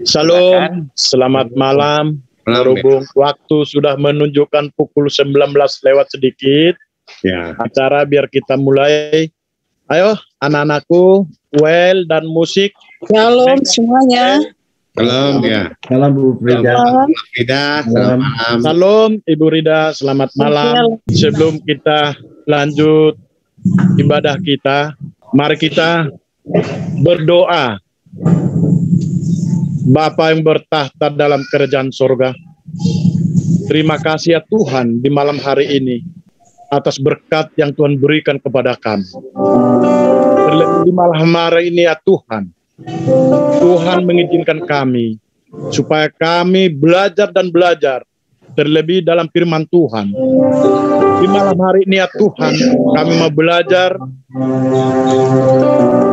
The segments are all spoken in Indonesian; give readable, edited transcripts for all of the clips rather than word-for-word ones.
Shalom, selamat malam. Berhubung waktu sudah menunjukkan pukul 19 lewat sedikit, Ya. acara biar kita mulai. Ayo, anak-anakku, well dan musik. Shalom semuanya. Salam ya. Salam Bu Frida. Salam. Frida, selamat malam. Salam Ibu Rida, selamat malam. Sebelum kita lanjut ibadah kita, mari kita berdoa. Bapa yang bertahta dalam kerajaan surga, terima kasih ya Tuhan di malam hari ini atas berkat yang Tuhan berikan kepada kami. Terlebih di malam hari ini ya Tuhan, Tuhan mengizinkan kami supaya kami belajar dan belajar terlebih dalam firman Tuhan. Di malam hari ini ya Tuhan, kami mau belajar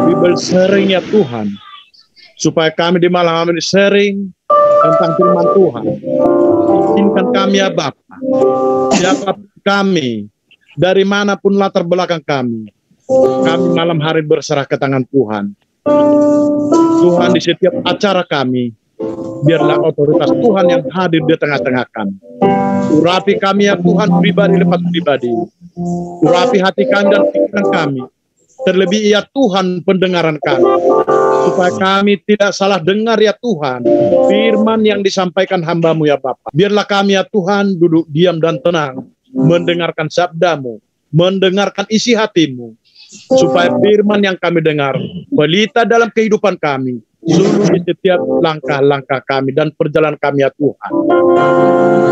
Bible sharing ya Tuhan, supaya kami di malam hari ini sharing tentang firman Tuhan. Izinkan kami ya Bapa, siapa kami, dari manapun latar belakang kami malam hari berserah ke tangan Tuhan. Tuhan, di setiap acara kami, biarlah otoritas Tuhan yang hadir di tengah-tengah kami. Urapi kami ya Tuhan, pribadi lepas pribadi. Urapi hati kami dan pikiran kami. Terlebih ya Tuhan pendengaran kami, supaya kami tidak salah dengar ya Tuhan firman yang disampaikan hamba-Mu ya Bapa. Biarlah kami ya Tuhan duduk diam dan tenang, mendengarkan sabda-Mu, mendengarkan isi hati-Mu, supaya firman yang kami dengar pelita dalam kehidupan kami, seluruh di setiap langkah-langkah kami dan perjalanan kami ya Tuhan.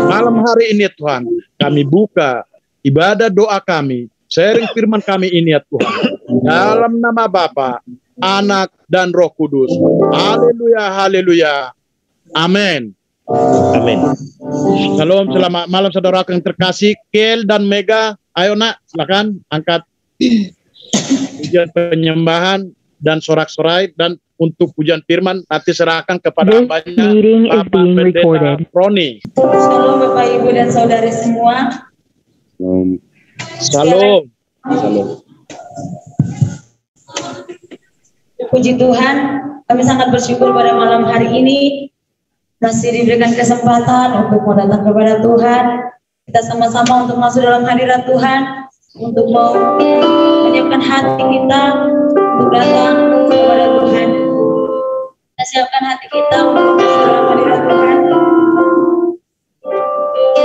Malam hari ini ya Tuhan, kami buka ibadah doa kami, sharing firman kami ini ya Tuhan, dalam nama Bapa, Anak, dan Roh Kudus. Haleluya, haleluya. Amin. Amin. Shalom, selamat malam saudara yang terkasih. Kel dan Mega, ayo nak, silakan angkat pujian penyembahan dan sorak-sorai, dan untuk pujian firman nanti serahkan kepada hambanya Bapak Pendeta Roni. Shalom Bapak Ibu dan saudari semua. Shalom. Salam. Puji Tuhan, kami sangat bersyukur pada malam hari ini masih diberikan kesempatan untuk mau datang kepada Tuhan. Kita sama-sama untuk masuk dalam hadirat Tuhan, untuk mau menyiapkan hati kita untuk datang kepada Tuhan. Kita siapkan hati kita untuk masuk dalam hadirat Tuhan.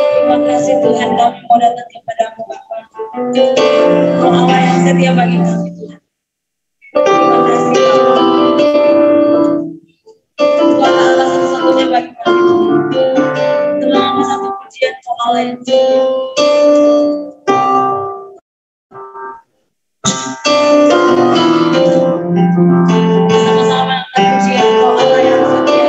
Terima kasih Tuhan, kami mau datang kepada-Mu Bapa. Tuhan Allah yang setia bagi kami Tuhan. Terima kasih Bapa. Tuhan Allah satu-satunya bagi kami Tuhan. Terima satu pujian Tuhan Allah yang setia. Sama-sama angkat pujian Tuhan Allah yang setia.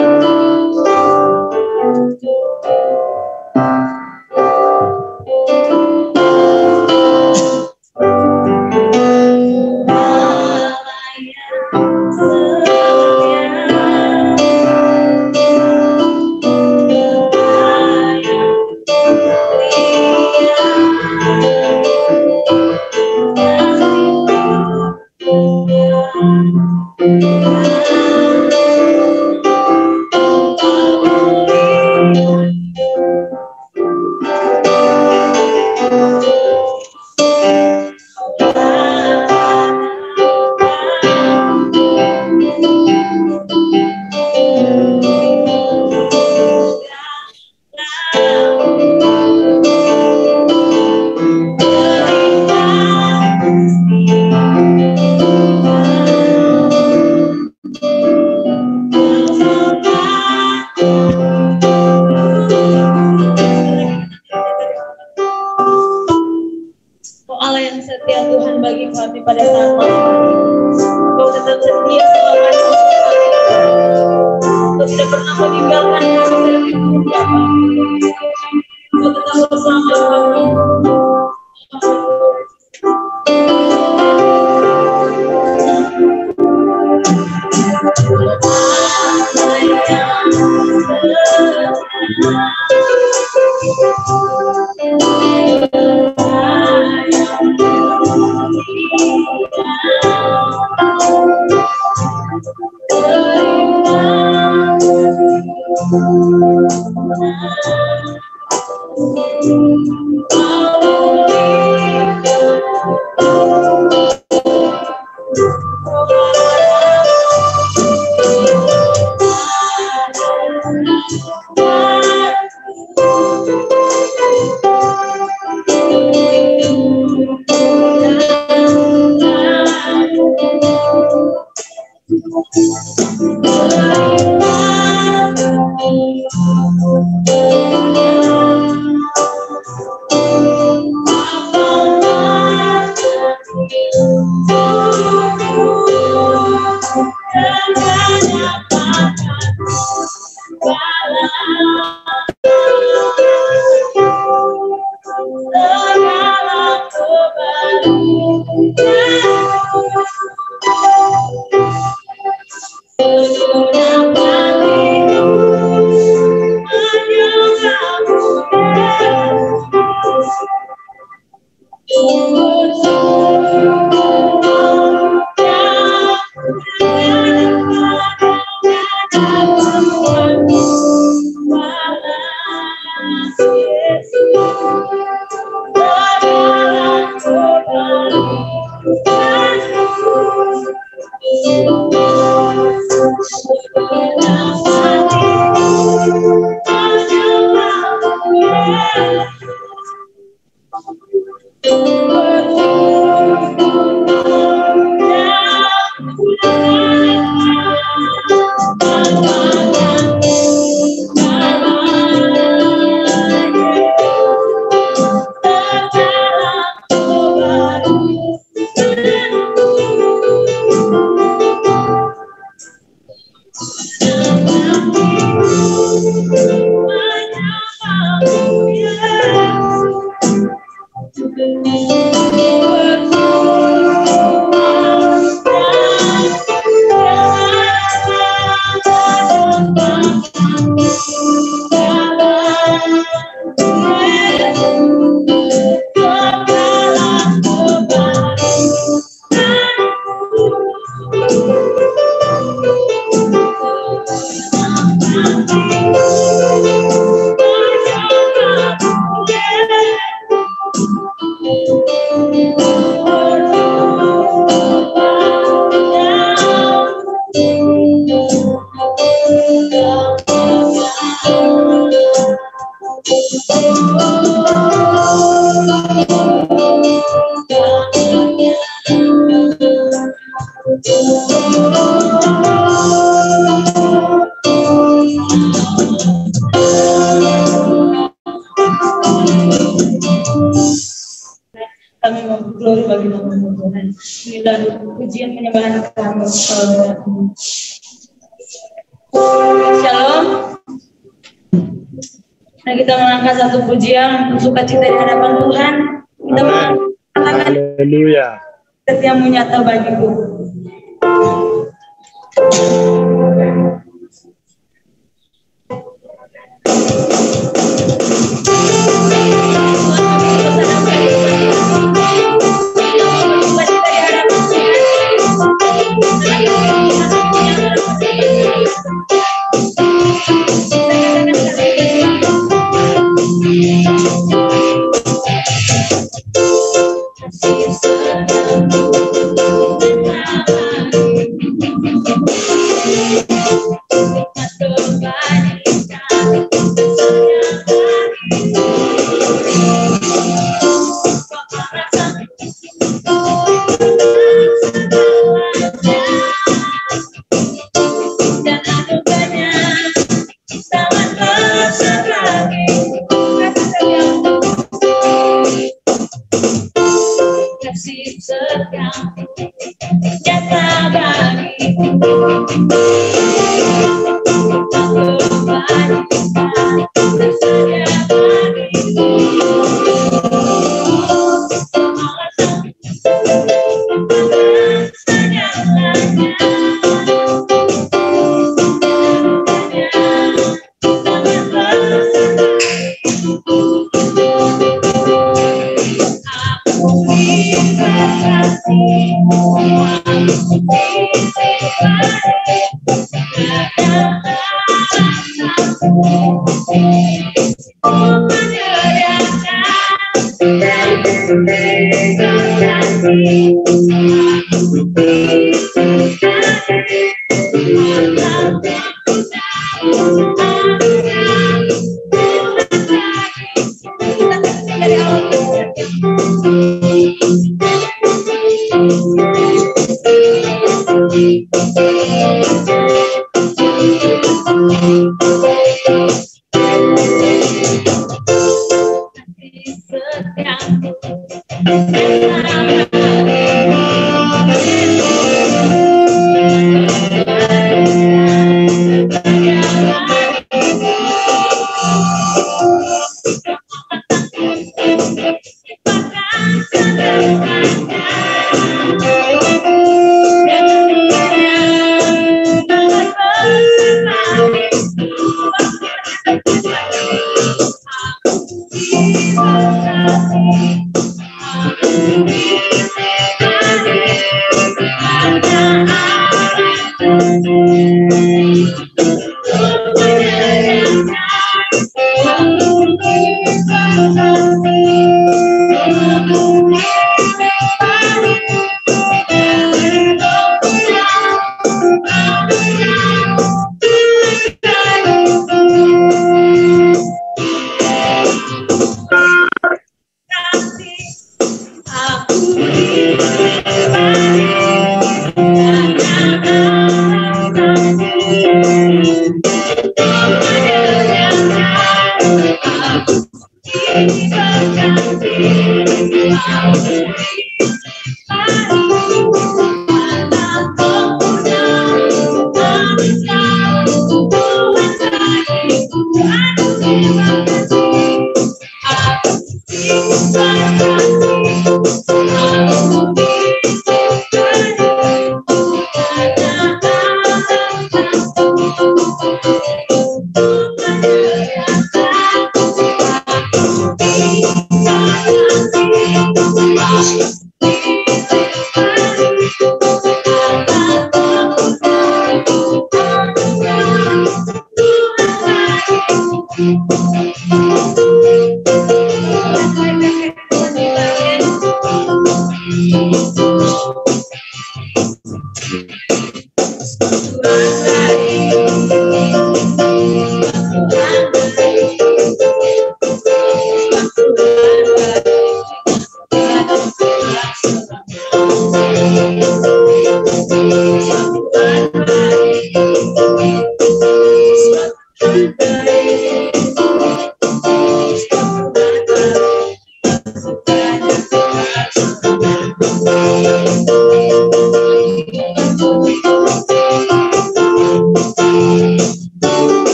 Kami glory bagi nama Tuhan. Inilah pujian penyembahan kami. Shalom. Nah, kita mengangkat satu pujian untuk sukacita di hadapan Tuhan. Kita mengatakan Haleluya. setiamu nyata bagiku.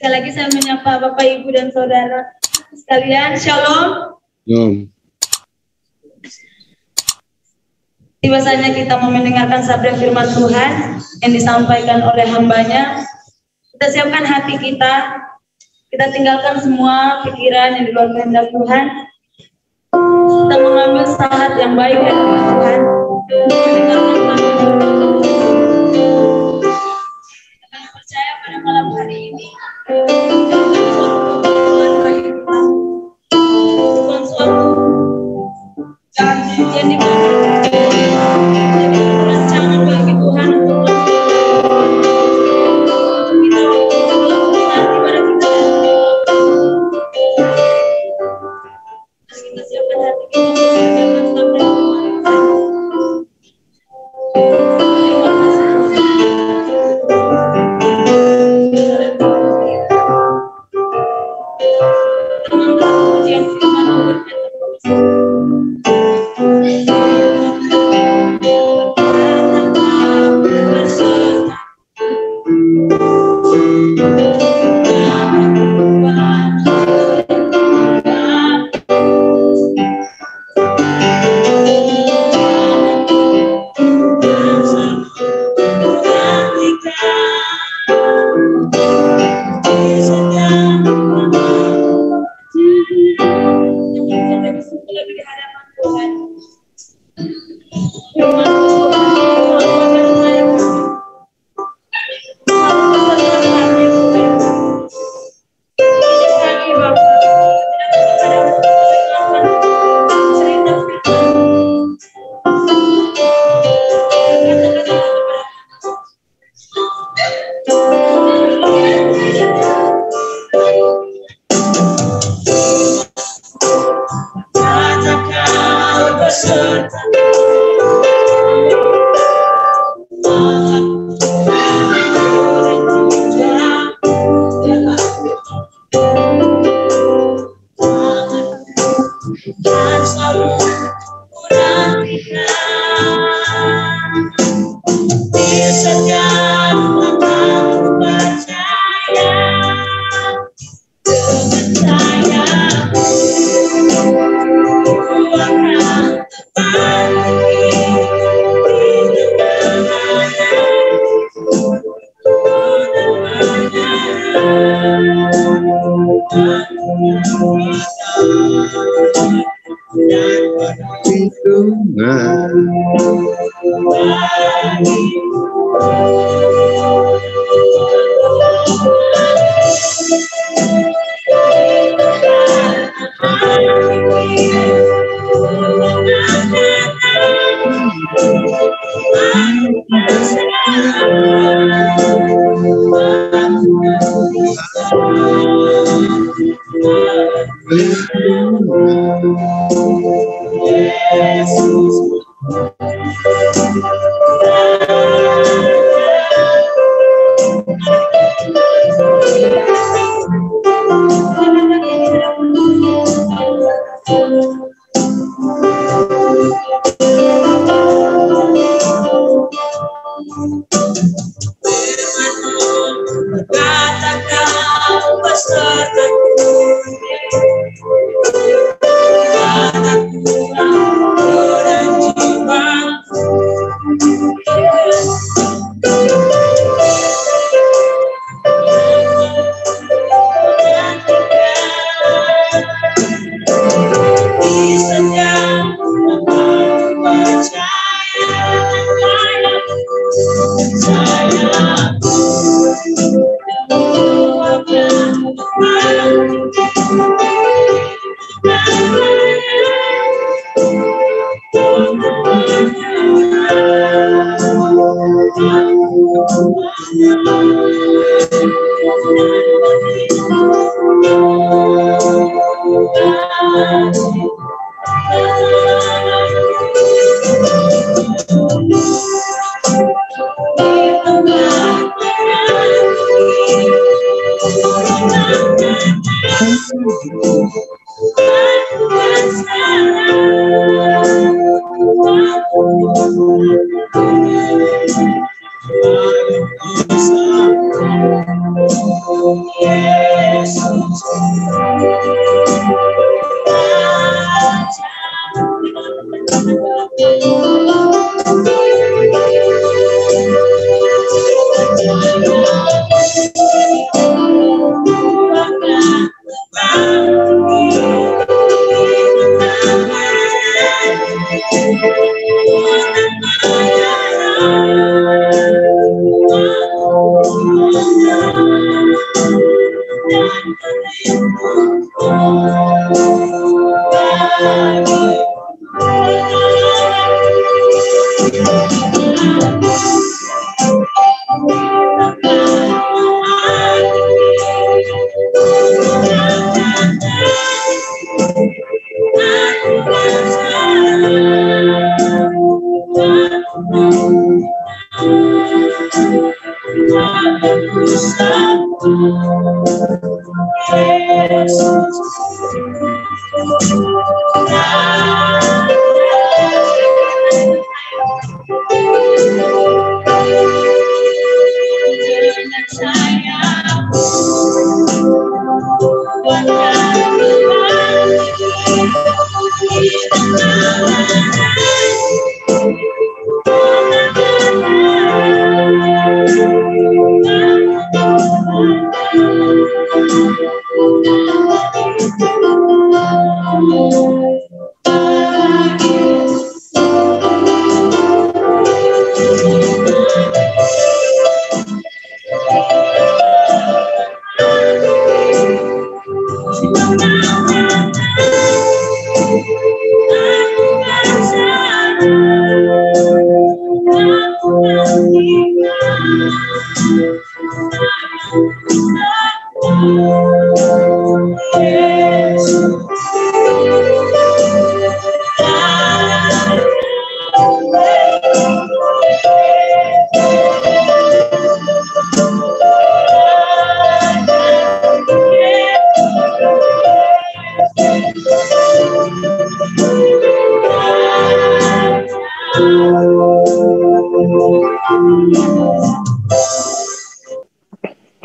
Sekali lagi saya menyapa Bapak, Ibu, dan Saudara sekalian. Shalom. Tiba saatnya kita mau mendengarkan sabda firman Tuhan yang disampaikan oleh hambanya. Kita siapkan hati kita. Kita tinggalkan semua pikiran yang di luar kehendak Tuhan. kita mengambil saat yang baik ya Tuhan. Mendengarkan kami. Kami percaya pada malam hari ini bukan suatu janji yang dimana jadi rancangan bagi Tuhan untuk kita melakukan ibadah kita. Kita siapkan hati kita, siapkan sampai pujian firman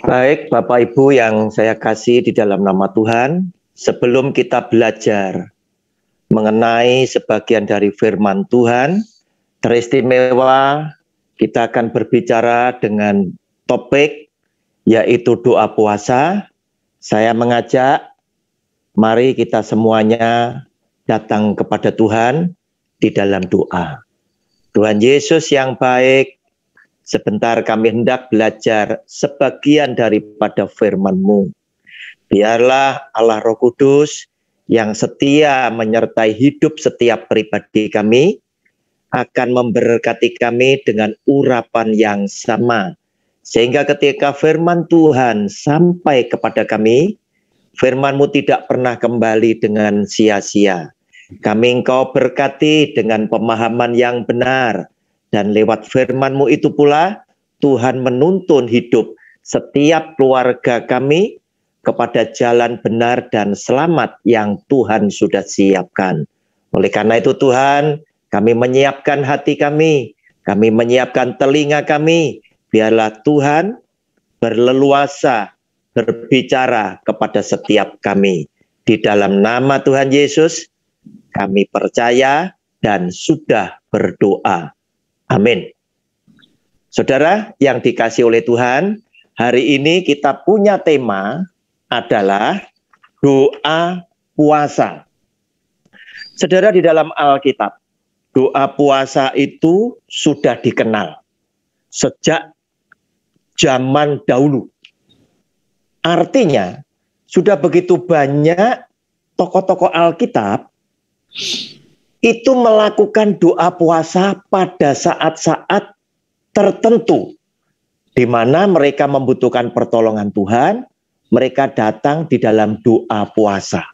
Baik, Bapak Ibu yang saya kasih di dalam nama Tuhan, sebelum kita belajar mengenai sebagian dari firman Tuhan, teristimewa kita akan berbicara dengan topik yaitu doa puasa. Saya mengajak, mari kita semuanya datang kepada Tuhan di dalam doa. Tuhan Yesus yang baik, sebentar kami hendak belajar sebagian daripada firman-Mu. Biarlah Allah Roh Kudus yang setia menyertai hidup setiap pribadi kami, akan memberkati kami dengan urapan yang sama. Sehingga ketika firman Tuhan sampai kepada kami, firman-Mu tidak pernah kembali dengan sia-sia. Kami Engkau berkati dengan pemahaman yang benar. Dan lewat firman-Mu itu pula, Tuhan menuntun hidup setiap keluarga kami kepada jalan benar dan selamat yang Tuhan sudah siapkan. Oleh karena itu Tuhan, kami menyiapkan hati kami menyiapkan telinga kami, biarlah Tuhan berleluasa berbicara kepada setiap kami. Di dalam nama Tuhan Yesus, kami percaya dan sudah berdoa. Amin. Saudara yang dikasih oleh Tuhan, hari ini kita punya tema adalah doa puasa. Saudara, di dalam Alkitab, doa puasa itu sudah dikenal sejak zaman dahulu. Artinya, sudah begitu banyak tokoh-tokoh Alkitab itu melakukan doa puasa pada saat-saat tertentu, di mana mereka membutuhkan pertolongan Tuhan, mereka datang di dalam doa puasa.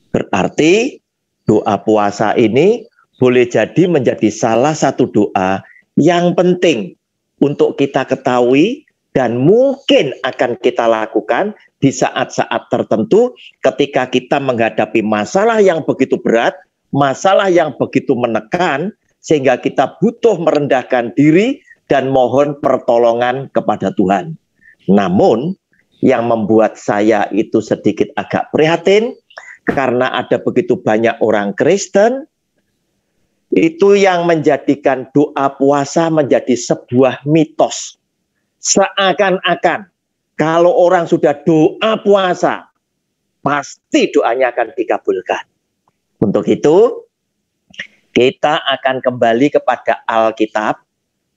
Berarti doa puasa ini boleh jadi menjadi salah satu doa yang penting untuk kita ketahui dan mungkin akan kita lakukan di saat-saat tertentu ketika kita menghadapi masalah yang begitu berat, masalah yang begitu menekan, sehingga kita butuh merendahkan diri dan mohon pertolongan kepada Tuhan. Namun, yang membuat saya itu sedikit agak prihatin, karena ada begitu banyak orang Kristen, itu yang menjadikan doa puasa menjadi sebuah mitos. Seakan-akan, kalau orang sudah doa puasa, pasti doanya akan dikabulkan. Untuk itu, kita akan kembali kepada Alkitab,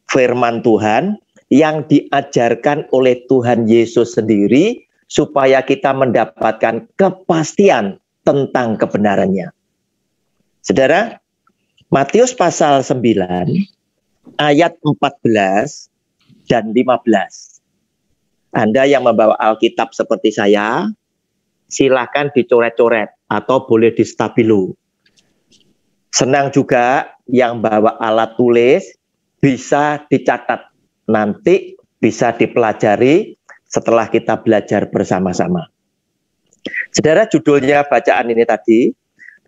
firman Tuhan, yang diajarkan oleh Tuhan Yesus sendiri, supaya kita mendapatkan kepastian tentang kebenarannya. Saudara, Matius pasal 9 ayat 14 dan 15. Anda yang membawa Alkitab seperti saya, silakan dicoret-coret atau boleh di stabilo. Senang juga yang bawa alat tulis, bisa dicatat. Nanti bisa dipelajari setelah kita belajar bersama-sama. Saudara, judulnya bacaan ini tadi,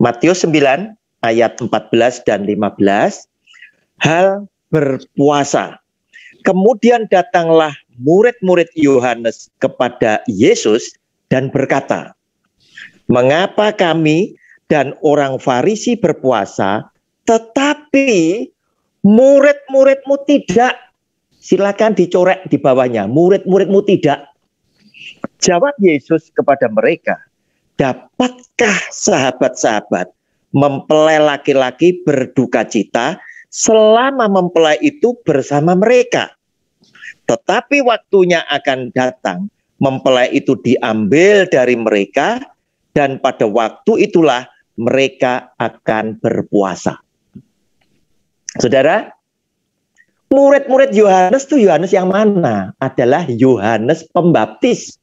Matius 9 ayat 14 dan 15, hal berpuasa. Kemudian datanglah murid-murid Yohanes kepada Yesus dan berkata, mengapa kami dan orang Farisi berpuasa, tetapi murid-muridmu tidak? Silakan dicoret di bawahnya, murid-muridmu tidak. Jawab Yesus kepada mereka, dapatkah sahabat-sahabat mempelai laki-laki berduka cita selama mempelai itu bersama mereka? Tetapi waktunya akan datang, mempelai itu diambil dari mereka, dan pada waktu itulah mereka akan berpuasa. Saudara, murid-murid Yohanes itu Yohanes yang mana? Adalah Yohanes Pembaptis.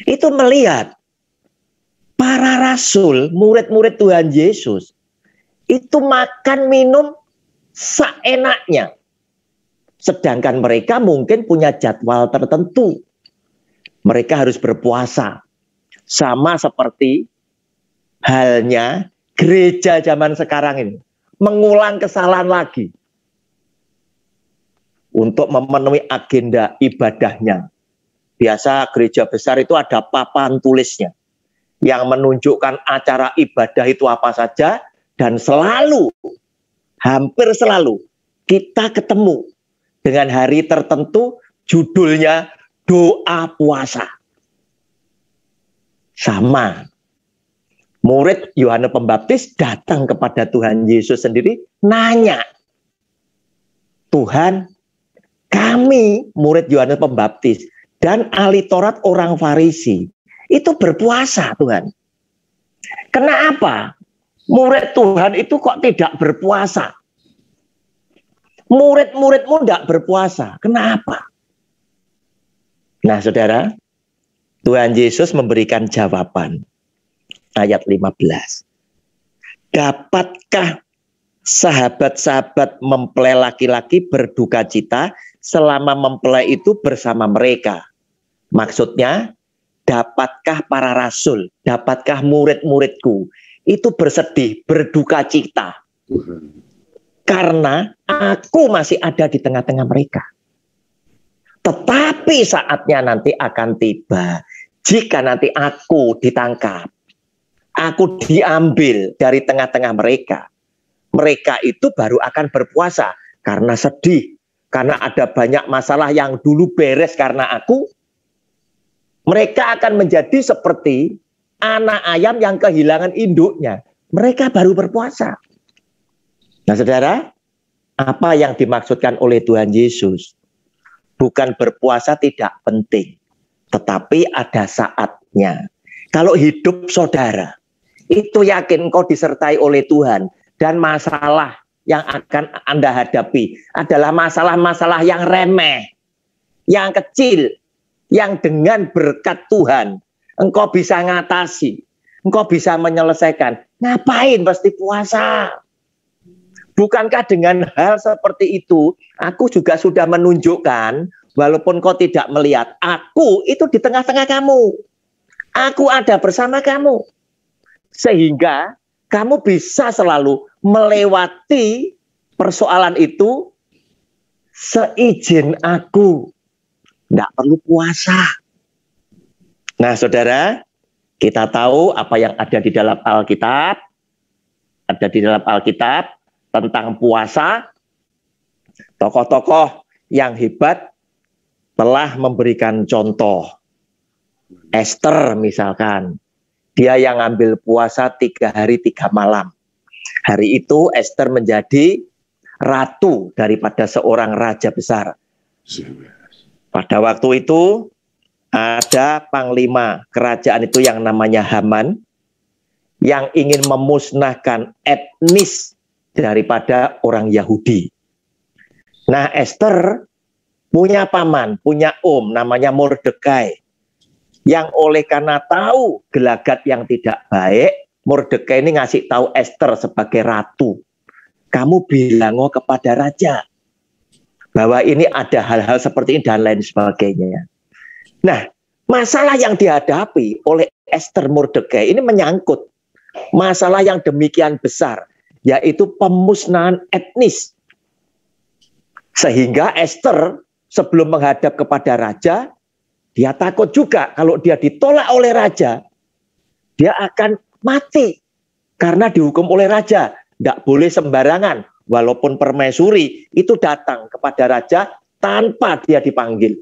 Itu melihat para rasul, murid-murid Tuhan Yesus, itu makan minum seenaknya. Sedangkan mereka mungkin punya jadwal tertentu. Mereka harus berpuasa. Sama seperti halnya gereja zaman sekarang ini. Mengulang kesalahan lagi. Untuk memenuhi agenda ibadahnya. Biasa gereja besar itu ada papan tulisnya. Yang menunjukkan acara ibadah itu apa saja. Dan selalu, hampir selalu, kita ketemu dengan hari tertentu, judulnya doa puasa. Sama. Murid Yohanes Pembaptis datang kepada Tuhan Yesus sendiri, nanya, Tuhan, kami murid Yohanes Pembaptis dan ahli Taurat orang Farisi itu berpuasa, Tuhan. Kenapa murid Tuhan itu kok tidak berpuasa? Murid-muridmu tidak berpuasa. Kenapa? Nah, saudara, Tuhan Yesus memberikan jawaban. Ayat 15. Dapatkah sahabat-sahabat mempelai laki-laki berduka cita selama mempelai itu bersama mereka? Maksudnya, dapatkah para rasul, dapatkah murid-muridku itu bersedih, berduka cita? Karena aku masih ada di tengah-tengah mereka. Tetapi saatnya nanti akan tiba, jika nanti aku ditangkap, aku diambil dari tengah-tengah mereka. Mereka itu baru akan berpuasa karena sedih. Karena ada banyak masalah yang dulu beres karena aku. Mereka akan menjadi seperti anak ayam yang kehilangan induknya. Mereka baru berpuasa. Nah, saudara, apa yang dimaksudkan oleh Tuhan Yesus? Bukan berpuasa tidak penting, tetapi ada saatnya. Kalau hidup saudara, itu yakin kau disertai oleh Tuhan, dan masalah yang akan Anda hadapi adalah masalah-masalah yang remeh, yang kecil, yang dengan berkat Tuhan engkau bisa ngatasi, engkau bisa menyelesaikan. Ngapain pasti puasa? Bukankah dengan hal seperti itu, aku juga sudah menunjukkan, walaupun kau tidak melihat, aku itu di tengah-tengah kamu. Aku ada bersama kamu. Sehingga kamu bisa selalu melewati persoalan itu seizin aku. Tidak perlu puasa. Nah, saudara, kita tahu apa yang ada di dalam Alkitab. Ada di dalam Alkitab tentang puasa. Tokoh-tokoh yang hebat telah memberikan contoh. Esther misalkan, dia yang ambil puasa 3 hari 3 malam. Hari itu Esther menjadi ratu daripada seorang raja besar. Pada waktu itu ada panglima kerajaan itu yang namanya Haman. yang ingin memusnahkan etnis daripada orang Yahudi. Nah, Esther punya paman, punya om namanya Mordekai, yang oleh karena tahu gelagat yang tidak baik, Mordekai ini ngasih tahu Esther sebagai ratu, kamu bilang kepada raja bahwa ini ada hal-hal seperti ini dan lain sebagainya. Nah, masalah yang dihadapi oleh Esther Mordekai ini menyangkut masalah yang demikian besar, yaitu pemusnahan etnis. Sehingga Esther sebelum menghadap kepada raja, dia takut juga kalau dia ditolak oleh raja, dia akan mati. Karena dihukum oleh raja, tidak boleh sembarangan. Walaupun permaisuri itu datang kepada raja tanpa dia dipanggil.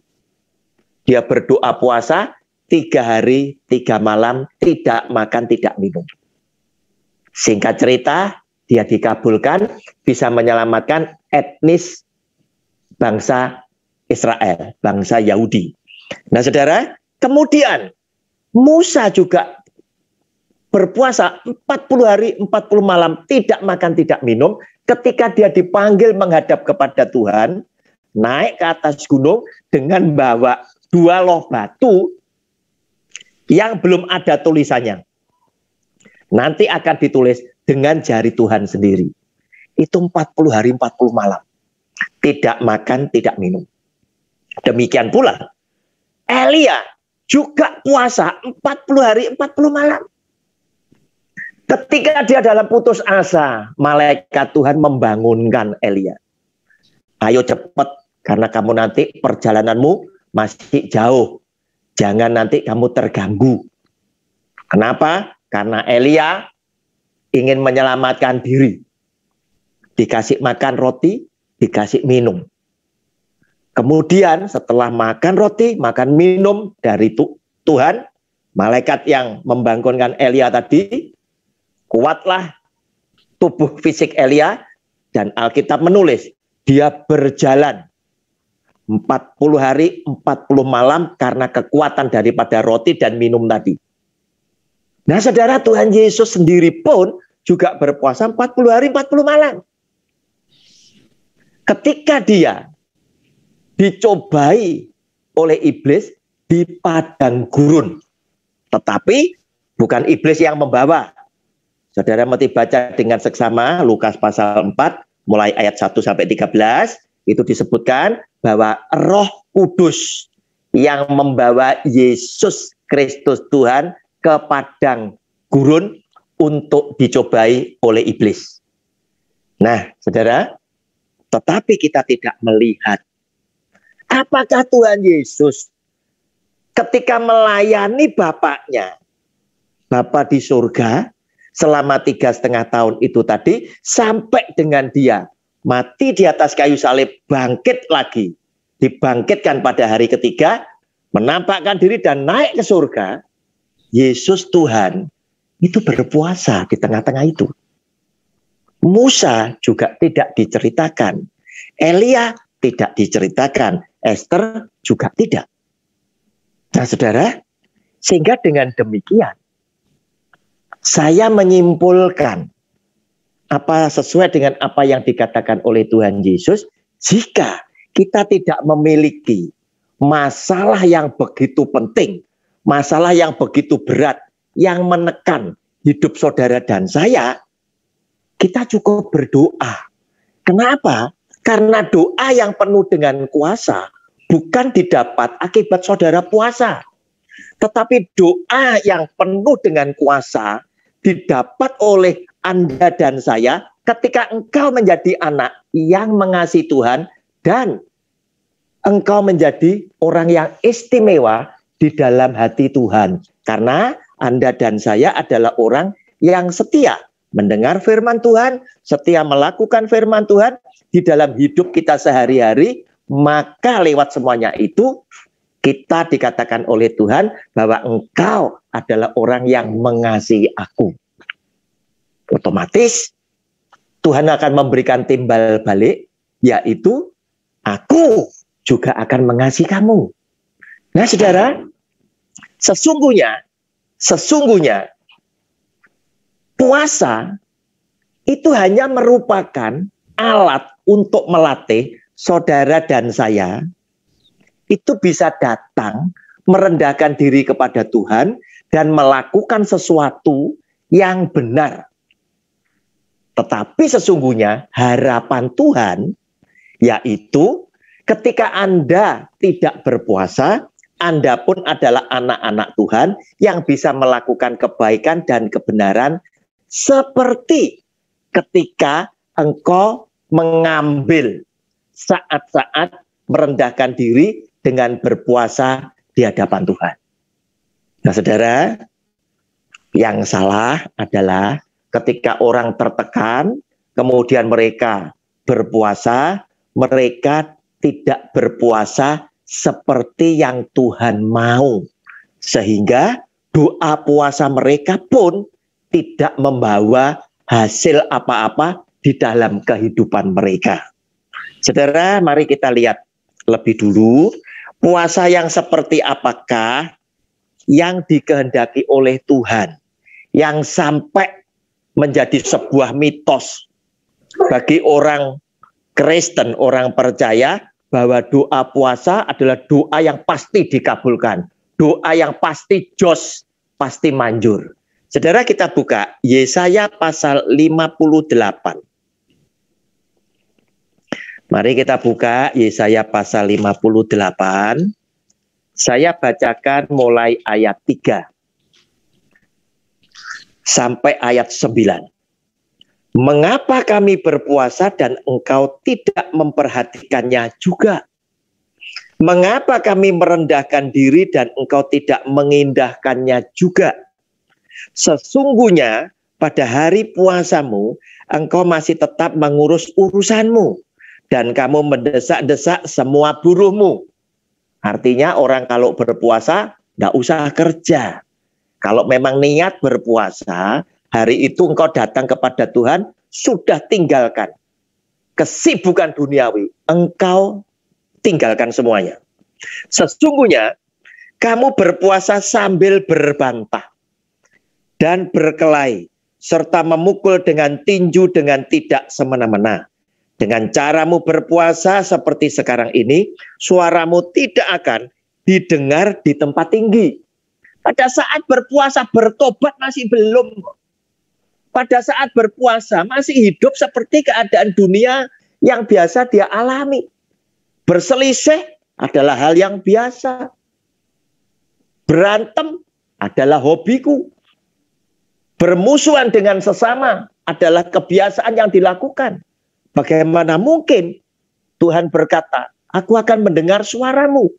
Dia berdoa puasa 3 hari 3 malam, tidak makan, tidak minum. Singkat cerita, dia dikabulkan, bisa menyelamatkan etnis bangsa Israel, bangsa Yahudi. Nah, saudara, kemudian Musa juga berpuasa 40 hari 40 malam, tidak makan, tidak minum. Ketika dia dipanggil menghadap kepada Tuhan, naik ke atas gunung dengan bawa 2 loh batu yang belum ada tulisannya. Nanti akan ditulis dengan jari Tuhan sendiri. Itu 40 hari 40 malam. Tidak makan, tidak minum. Demikian pula Elia juga puasa 40 hari 40 malam. Ketika dia dalam putus asa, malaikat Tuhan membangunkan Elia. Ayo cepat, karena kamu nanti perjalananmu masih jauh. Jangan nanti kamu terganggu. Kenapa? Karena Elia ingin menyelamatkan diri. Dikasih makan roti, dikasih minum. Kemudian setelah makan roti, makan minum dari Tuhan, malaikat yang membangunkan Elia tadi, kuatlah tubuh fisik Elia, dan Alkitab menulis, dia berjalan 40 hari 40 malam karena kekuatan daripada roti dan minum tadi. Nah, saudara, Tuhan Yesus sendiri pun juga berpuasa 40 hari 40 malam. Ketika dia dicobai oleh iblis di padang gurun. Tetapi bukan iblis yang membawa. Saudara mesti baca dengan seksama Lukas pasal 4 mulai ayat 1 sampai 13, itu disebutkan bahwa Roh Kudus yang membawa Yesus Kristus Tuhan ke padang gurun untuk dicobai oleh iblis. Nah, saudara, tetapi kita tidak melihat apakah Tuhan Yesus ketika melayani Bapaknya, Bapa di surga, selama 3,5 tahun itu tadi, sampai dengan dia mati di atas kayu salib, bangkit lagi, dibangkitkan pada hari ketiga, menampakkan diri dan naik ke surga. Yesus Tuhan itu berpuasa di tengah-tengah itu. Musa juga tidak diceritakan. Elia tidak diceritakan. Esther juga tidak. Nah, saudara, sehingga dengan demikian, saya menyimpulkan apa sesuai dengan apa yang dikatakan oleh Tuhan Yesus, jika kita tidak memiliki masalah yang begitu penting, masalah yang begitu berat, yang menekan hidup saudara dan saya, kita cukup berdoa. Kenapa? Karena doa yang penuh dengan kuasa bukan didapat akibat saudara puasa. Tetapi doa yang penuh dengan kuasa didapat oleh Anda dan saya ketika engkau menjadi anak yang mengasihi Tuhan dan engkau menjadi orang yang istimewa di dalam hati Tuhan. Karena Anda dan saya adalah orang yang setia mendengar firman Tuhan, setia melakukan firman Tuhan di dalam hidup kita sehari-hari, maka lewat semuanya itu kita dikatakan oleh Tuhan bahwa engkau adalah orang yang mengasihi aku. Otomatis Tuhan akan memberikan timbal balik, yaitu aku juga akan mengasihi kamu. Nah, saudara, sesungguhnya puasa itu hanya merupakan alat untuk melatih saudara dan saya itu bisa datang merendahkan diri kepada Tuhan dan melakukan sesuatu yang benar. Tetapi sesungguhnya harapan Tuhan yaitu ketika Anda tidak berpuasa, Anda pun adalah anak-anak Tuhan yang bisa melakukan kebaikan dan kebenaran seperti ketika engkau mengambil saat-saat merendahkan diri dengan berpuasa di hadapan Tuhan. Nah, saudara, yang salah adalah ketika orang tertekan, kemudian mereka berpuasa, mereka tidak berpuasa seperti yang Tuhan mau. Sehingga doa puasa mereka pun tidak membawa hasil apa-apa di dalam kehidupan mereka. Saudara, mari kita lihat lebih dulu puasa yang seperti apakah yang dikehendaki oleh Tuhan, yang sampai menjadi sebuah mitos bagi orang Kristen, orang percaya bahwa doa puasa adalah doa yang pasti dikabulkan, doa yang pasti jos, pasti manjur. Saudara, kita buka Yesaya pasal 58. Mari kita buka Yesaya pasal 58. Saya bacakan mulai ayat 3 sampai ayat 9. Mengapa kami berpuasa dan engkau tidak memperhatikannya juga? Mengapa kami merendahkan diri dan engkau tidak mengindahkannya juga? Sesungguhnya pada hari puasamu engkau masih tetap mengurus urusanmu dan kamu mendesak-desak semua buruhmu. Artinya orang kalau berpuasa tidak usah kerja. Kalau memang niat berpuasa, hari itu engkau datang kepada Tuhan, sudah tinggalkan kesibukan duniawi. Engkau tinggalkan semuanya. Sesungguhnya kamu berpuasa sambil berbantah dan berkelahi, serta memukul dengan tinju dengan tidak semena-mena. Dengan caramu berpuasa seperti sekarang ini, suaramu tidak akan didengar di tempat tinggi. Pada saat berpuasa bertobat masih belum. Pada saat berpuasa masih hidup seperti keadaan dunia yang biasa dia alami. Berselisih adalah hal yang biasa. Berantem adalah hobiku. Bermusuhan dengan sesama adalah kebiasaan yang dilakukan. Bagaimana mungkin Tuhan berkata, aku akan mendengar suaramu.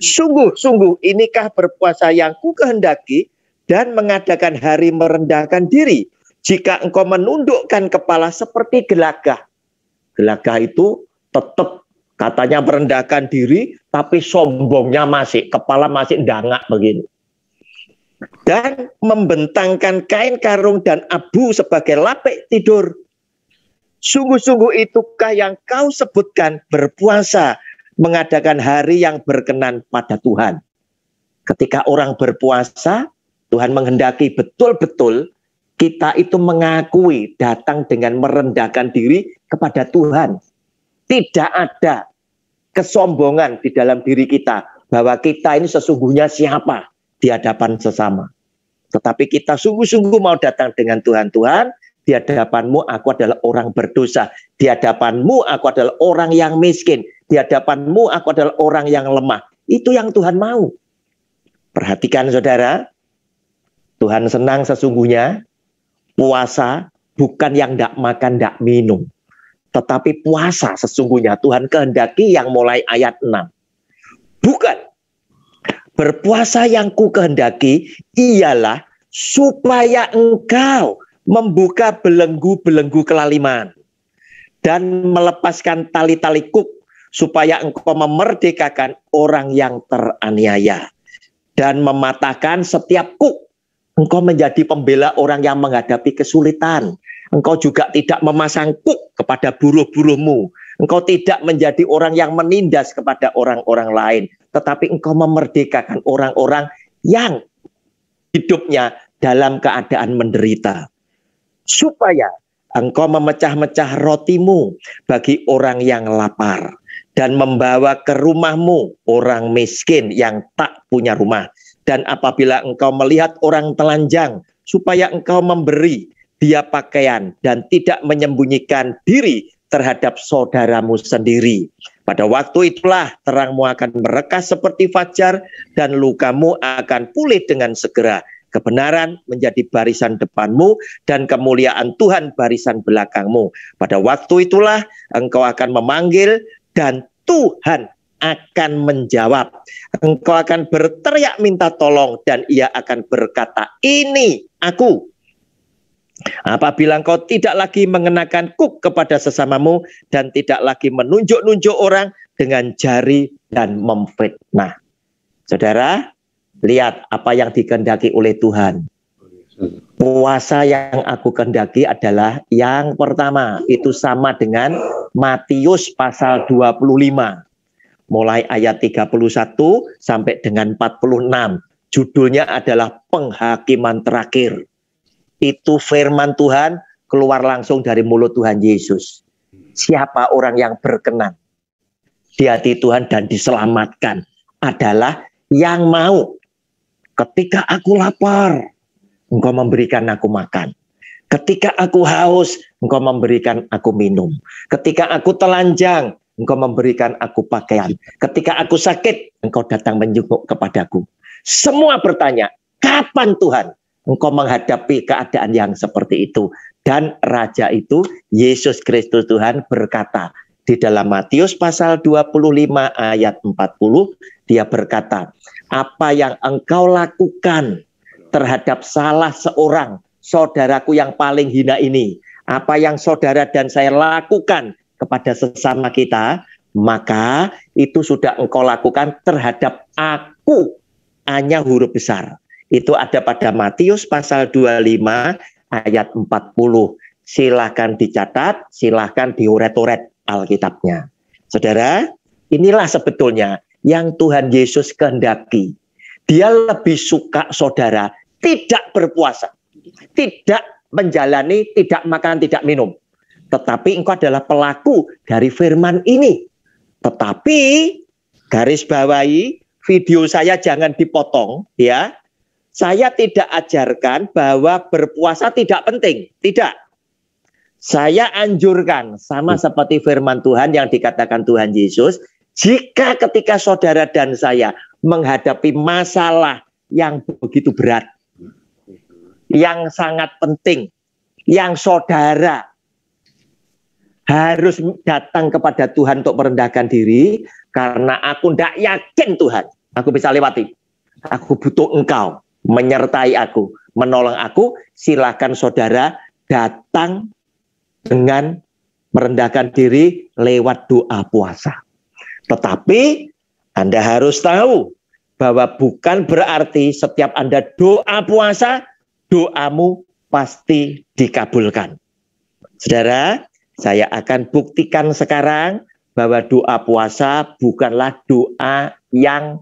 Sungguh-sungguh inikah berpuasa yang ku kehendaki dan mengadakan hari merendahkan diri. Jika engkau menundukkan kepala seperti gelagah. Gelagah itu tetap katanya merendahkan diri, tapi sombongnya masih, kepala masih dangak begini. Dan membentangkan kain karung dan abu sebagai lapik tidur. Sungguh-sungguh itukah yang kau sebutkan berpuasa, mengadakan hari yang berkenan pada Tuhan. Ketika orang berpuasa, Tuhan menghendaki betul-betul kita itu mengakui datang dengan merendahkan diri kepada Tuhan. Tidak ada kesombongan di dalam diri kita bahwa kita ini sesungguhnya siapa di hadapan sesama. Tetapi kita sungguh-sungguh mau datang dengan Tuhan. Tuhan, di hadapanmu aku adalah orang berdosa. Di hadapanmu aku adalah orang yang miskin. Di hadapanmu aku adalah orang yang lemah. Itu yang Tuhan mau. Perhatikan saudara, Tuhan senang sesungguhnya puasa bukan yang tidak makan, tidak minum. Tetapi puasa sesungguhnya Tuhan kehendaki yang mulai ayat 6. Bukan. Berpuasa yang ku kehendaki ialah supaya engkau membuka belenggu-belenggu kelaliman dan melepaskan tali-tali kuk, supaya engkau memerdekakan orang yang teraniaya dan mematahkan setiap kuk. Engkau menjadi pembela orang yang menghadapi kesulitan. Engkau juga tidak memasang kuk kepada buruh-buruhmu. Engkau tidak menjadi orang yang menindas kepada orang-orang lain, tetapi engkau memerdekakan orang-orang yang hidupnya dalam keadaan menderita, supaya engkau memecah-mecah rotimu bagi orang yang lapar, dan membawa ke rumahmu orang miskin yang tak punya rumah. Dan apabila engkau melihat orang telanjang, supaya engkau memberi dia pakaian dan tidak menyembunyikan diri terhadap saudaramu sendiri. Pada waktu itulah terangmu akan merekah seperti fajar dan lukamu akan pulih dengan segera. Kebenaran menjadi barisan depanmu dan kemuliaan Tuhan barisan belakangmu. Pada waktu itulah engkau akan memanggil dan Tuhan akan menjawab. Engkau akan berteriak minta tolong dan ia akan berkata, ini aku. Apabila engkau tidak lagi mengenakan kuk kepada sesamamu dan tidak lagi menunjuk-nunjuk orang dengan jari dan memfitnah. Saudara, lihat apa yang dikehendaki oleh Tuhan. Puasa yang aku kehendaki adalah yang pertama, itu sama dengan Matius pasal 25. Mulai ayat 31 sampai dengan 46. Judulnya adalah penghakiman terakhir. Itu firman Tuhan keluar langsung dari mulut Tuhan Yesus. Siapa orang yang berkenan di hati Tuhan dan diselamatkan adalah yang mau. Ketika aku lapar, engkau memberikan aku makan. Ketika aku haus, engkau memberikan aku minum. Ketika aku telanjang, engkau memberikan aku pakaian. Ketika aku sakit, engkau datang menjenguk kepadaku. Semua bertanya, kapan Tuhan engkau menghadapi keadaan yang seperti itu? Dan Raja itu, Yesus Kristus Tuhan berkata, di dalam Matius pasal 25 ayat 40, dia berkata, apa yang engkau lakukan terhadap salah seorang saudaraku yang paling hina ini, apa yang saudara dan saya lakukan kepada sesama kita, maka itu sudah engkau lakukan terhadap aku. Hanya huruf besar. Itu ada pada Matius pasal 25 ayat 40. Silahkan dicatat, silahkan dioret-oret Alkitabnya. Saudara, inilah sebetulnya yang Tuhan Yesus kehendaki. Dia lebih suka saudara tidak berpuasa, tidak menjalani, tidak makan, tidak minum. Tetapi engkau adalah pelaku dari firman ini. Tetapi garis bawahi, video saya jangan dipotong, ya. Saya tidak ajarkan bahwa berpuasa tidak penting, tidak. Saya anjurkan sama seperti firman Tuhan yang dikatakan Tuhan Yesus, jika ketika saudara dan saya menghadapi masalah yang begitu berat, yang sangat penting, yang saudara harus datang kepada Tuhan untuk merendahkan diri, karena aku tidak yakin Tuhan, aku bisa lewati. Aku butuh engkau, menyertai aku, menolong aku. Silakan saudara datang dengan merendahkan diri lewat doa puasa. Tetapi Anda harus tahu bahwa bukan berarti setiap Anda doa puasa, doamu pasti dikabulkan. Saudara, saya akan buktikan sekarang bahwa doa puasa bukanlah doa yang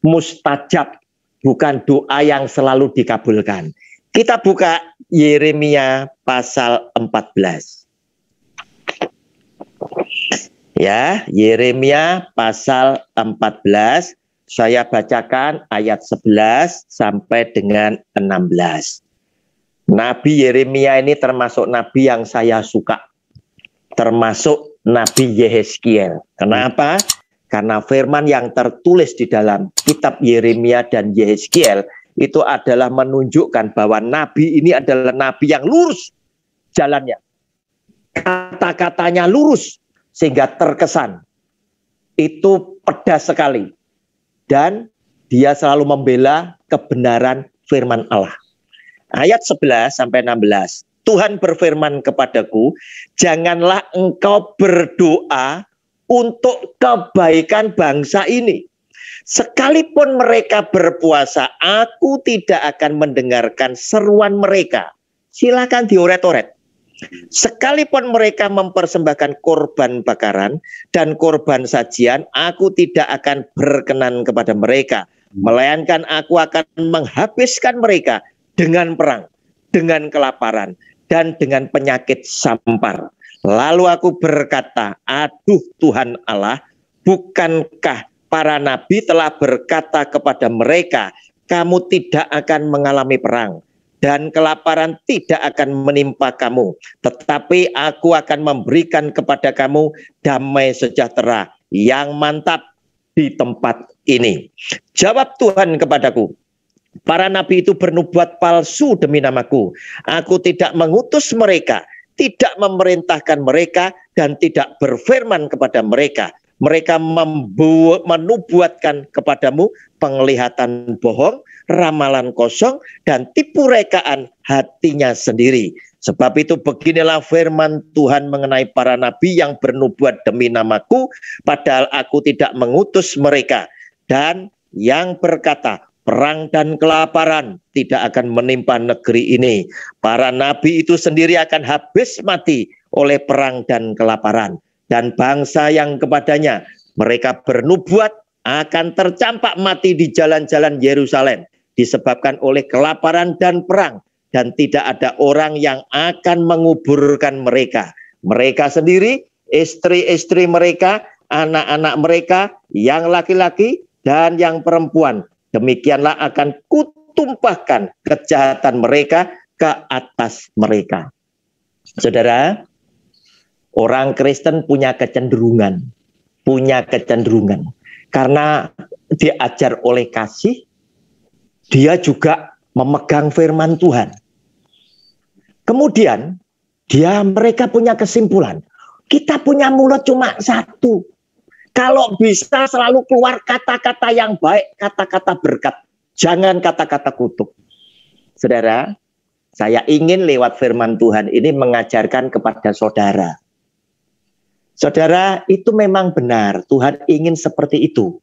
mustajab, bukan doa yang selalu dikabulkan. Kita buka Yeremia pasal 14. Ya, Yeremia pasal 14. Saya bacakan ayat 11 sampai dengan 16. Nabi Yeremia ini termasuk nabi yang saya suka. Termasuk Nabi Yehezkiel. Kenapa? Karena firman yang tertulis di dalam kitab Yeremia dan Yehezkiel itu adalah menunjukkan bahwa nabi ini adalah nabi yang lurus jalannya. Kata-katanya lurus sehingga terkesan. Itu pedas sekali. Dan dia selalu membela kebenaran firman Allah. Ayat 11 sampai 16. Tuhan berfirman kepadaku, janganlah engkau berdoa untuk kebaikan bangsa ini. Sekalipun mereka berpuasa, aku tidak akan mendengarkan seruan mereka. Silakan dioret-oret. Sekalipun mereka mempersembahkan korban bakaran dan korban sajian, aku tidak akan berkenan kepada mereka. Melainkan aku akan menghabiskan mereka dengan perang, dengan kelaparan, dan dengan penyakit sampar. Lalu aku berkata, aduh Tuhan Allah, bukankah para nabi telah berkata kepada mereka, kamu tidak akan mengalami perang, dan kelaparan tidak akan menimpa kamu, tetapi aku akan memberikan kepada kamu damai sejahtera yang mantap di tempat ini. Jawab Tuhan kepadaku, para nabi itu bernubuat palsu demi namaku. Aku tidak mengutus mereka, tidak memerintahkan mereka, dan tidak berfirman kepada mereka. Mereka menubuatkan kepadamu penglihatan bohong, ramalan kosong, dan tipu rekaan hatinya sendiri. Sebab itu beginilah firman Tuhan mengenai para nabi yang bernubuat demi namaku, padahal aku tidak mengutus mereka. Dan yang berkata, perang dan kelaparan tidak akan menimpa negeri ini. Para nabi itu sendiri akan habis mati oleh perang dan kelaparan. Dan bangsa yang kepadanya mereka bernubuat akan tercampak mati di jalan-jalan Yerusalem disebabkan oleh kelaparan dan perang. Dan tidak ada orang yang akan menguburkan mereka. Mereka sendiri, istri-istri mereka, anak-anak mereka, yang laki-laki dan yang perempuan. Demikianlah akan kutumpahkan kejahatan mereka ke atas mereka. Saudara, orang Kristen punya kecenderungan. Karena diajar oleh kasih, dia juga memegang firman Tuhan. Kemudian mereka punya kesimpulan, kita punya mulut cuma satu. Kalau bisa selalu keluar kata-kata yang baik, kata-kata berkat, jangan kata-kata kutuk. Saudara, saya ingin lewat firman Tuhan ini mengajarkan kepada saudara. Saudara, itu memang benar, Tuhan ingin seperti itu.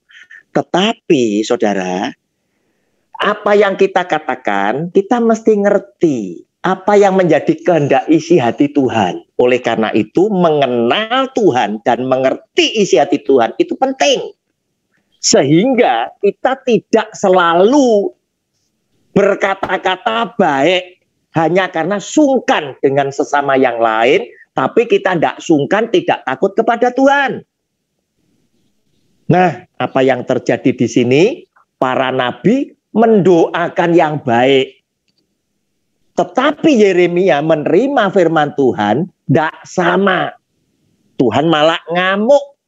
Tetapi saudara, apa yang kita katakan, kita mesti ngerti apa yang menjadi kehendak isi hati Tuhan. Oleh karena itu, mengenal Tuhan dan mengerti isi hati Tuhan itu penting. Sehingga kita tidak selalu berkata-kata baik hanya karena sungkan dengan sesama yang lain, tapi kita tidak sungkan, tidak takut kepada Tuhan. Nah, apa yang terjadi di sini? Para nabi mendoakan yang baik. Tetapi Yeremia menerima firman Tuhan tidak sama. Tuhan malah ngamuk,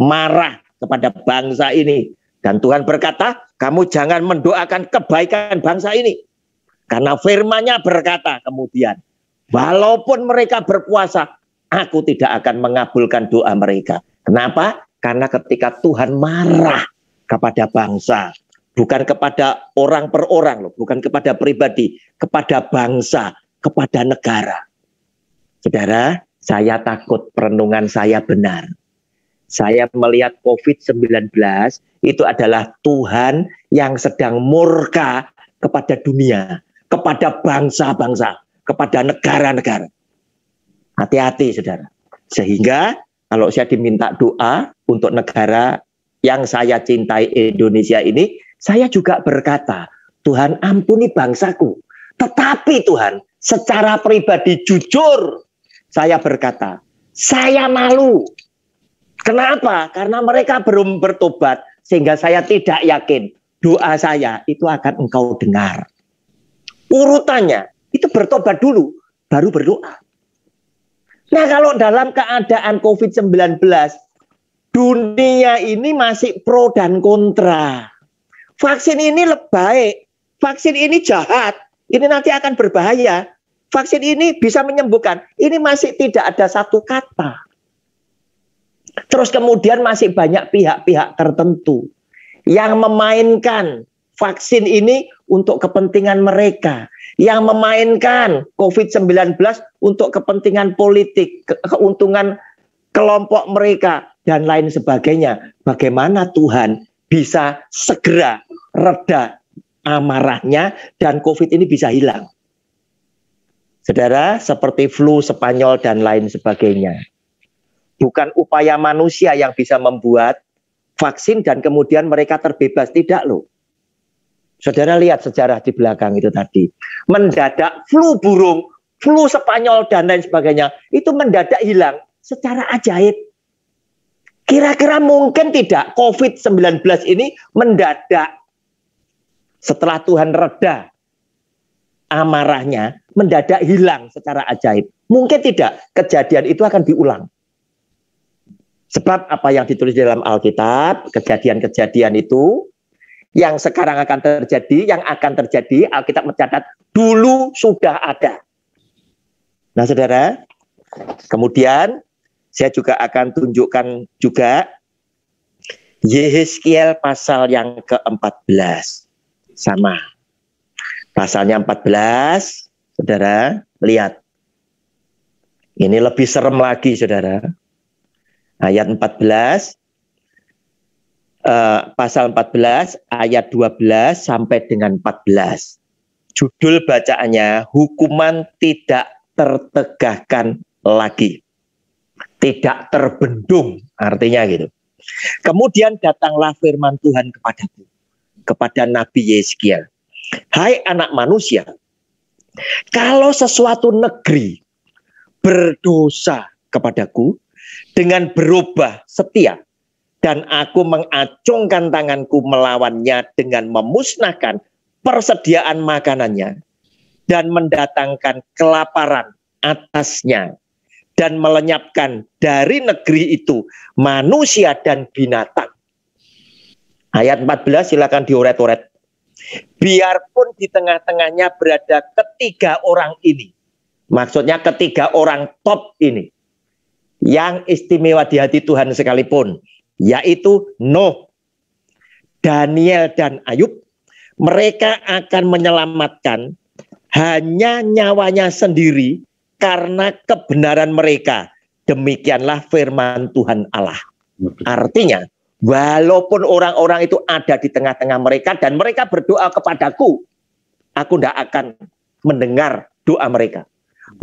marah kepada bangsa ini. Dan Tuhan berkata, kamu jangan mendoakan kebaikan bangsa ini. Karena firman-Nya berkata kemudian, walaupun mereka berpuasa, aku tidak akan mengabulkan doa mereka. Kenapa? Karena ketika Tuhan marah kepada bangsa, bukan kepada orang per orang, loh, bukan kepada pribadi, kepada bangsa, kepada negara. Saudara, saya takut perenungan saya benar. Saya melihat COVID-19 itu adalah Tuhan yang sedang murka kepada dunia, kepada bangsa-bangsa, kepada negara-negara. Hati-hati, saudara. Sehingga kalau saya diminta doa untuk negara yang saya cintai, Indonesia ini, saya juga berkata, Tuhan ampuni bangsaku. Tetapi Tuhan, secara pribadi jujur, saya berkata, saya malu. Kenapa? Karena mereka belum bertobat, sehingga saya tidak yakin doa saya itu akan Engkau dengar. Urutannya, itu bertobat dulu, baru berdoa. Nah, kalau dalam keadaan COVID-19, dunia ini masih pro dan kontra. Vaksin ini baik, vaksin ini jahat, ini nanti akan berbahaya. Vaksin ini bisa menyembuhkan, ini masih tidak ada satu kata. Terus kemudian masih banyak pihak-pihak tertentu yang memainkan vaksin ini untuk kepentingan mereka, yang memainkan COVID-19 untuk kepentingan politik, keuntungan kelompok mereka, dan lain sebagainya. Bagaimana Tuhan bisa segera reda amarahnya dan COVID ini bisa hilang? Saudara, seperti flu Spanyol dan lain sebagainya. Bukan upaya manusia yang bisa membuat vaksin dan kemudian mereka terbebas. Tidak loh. Saudara lihat sejarah di belakang itu tadi. Mendadak flu burung, flu Spanyol dan lain sebagainya. Itu mendadak hilang secara ajaib. Kira-kira mungkin tidak COVID-19 ini mendadak setelah Tuhan reda amarahnya, mendadak hilang secara ajaib. Mungkin tidak kejadian itu akan diulang. Sebab apa yang ditulis dalam Alkitab, kejadian-kejadian itu yang sekarang akan terjadi, yang akan terjadi, Alkitab mencatat dulu sudah ada. Nah saudara, kemudian saya juga akan tunjukkan juga Yehezkiel pasal yang ke-14. Sama. Pasalnya 14, saudara, lihat. Ini lebih serem lagi, saudara. Ayat 14, pasal 14 ayat 12 sampai dengan 14. Judul bacaannya, hukuman tidak tertegakkan lagi. Tidak terbendung, artinya gitu. Kemudian datanglah firman Tuhan kepadaku, kepada Nabi Yehezkiel. Hai anak manusia, kalau sesuatu negeri berdosa kepadaku dengan berubah setia, dan aku mengacungkan tanganku melawannya dengan memusnahkan persediaan makanannya dan mendatangkan kelaparan atasnya dan melenyapkan dari negeri itu manusia dan binatang. Ayat 14 silakan dioret-oret. Biarpun di tengah-tengahnya berada ketiga orang ini. Maksudnya ketiga orang top ini. Yang istimewa di hati Tuhan sekalipun. Yaitu Nuh, Daniel, dan Ayub. Mereka akan menyelamatkan hanya nyawanya sendiri karena kebenaran mereka. Demikianlah firman Tuhan Allah. Artinya, walaupun orang-orang itu ada di tengah-tengah mereka dan mereka berdoa kepadaku, aku tidak akan mendengar doa mereka.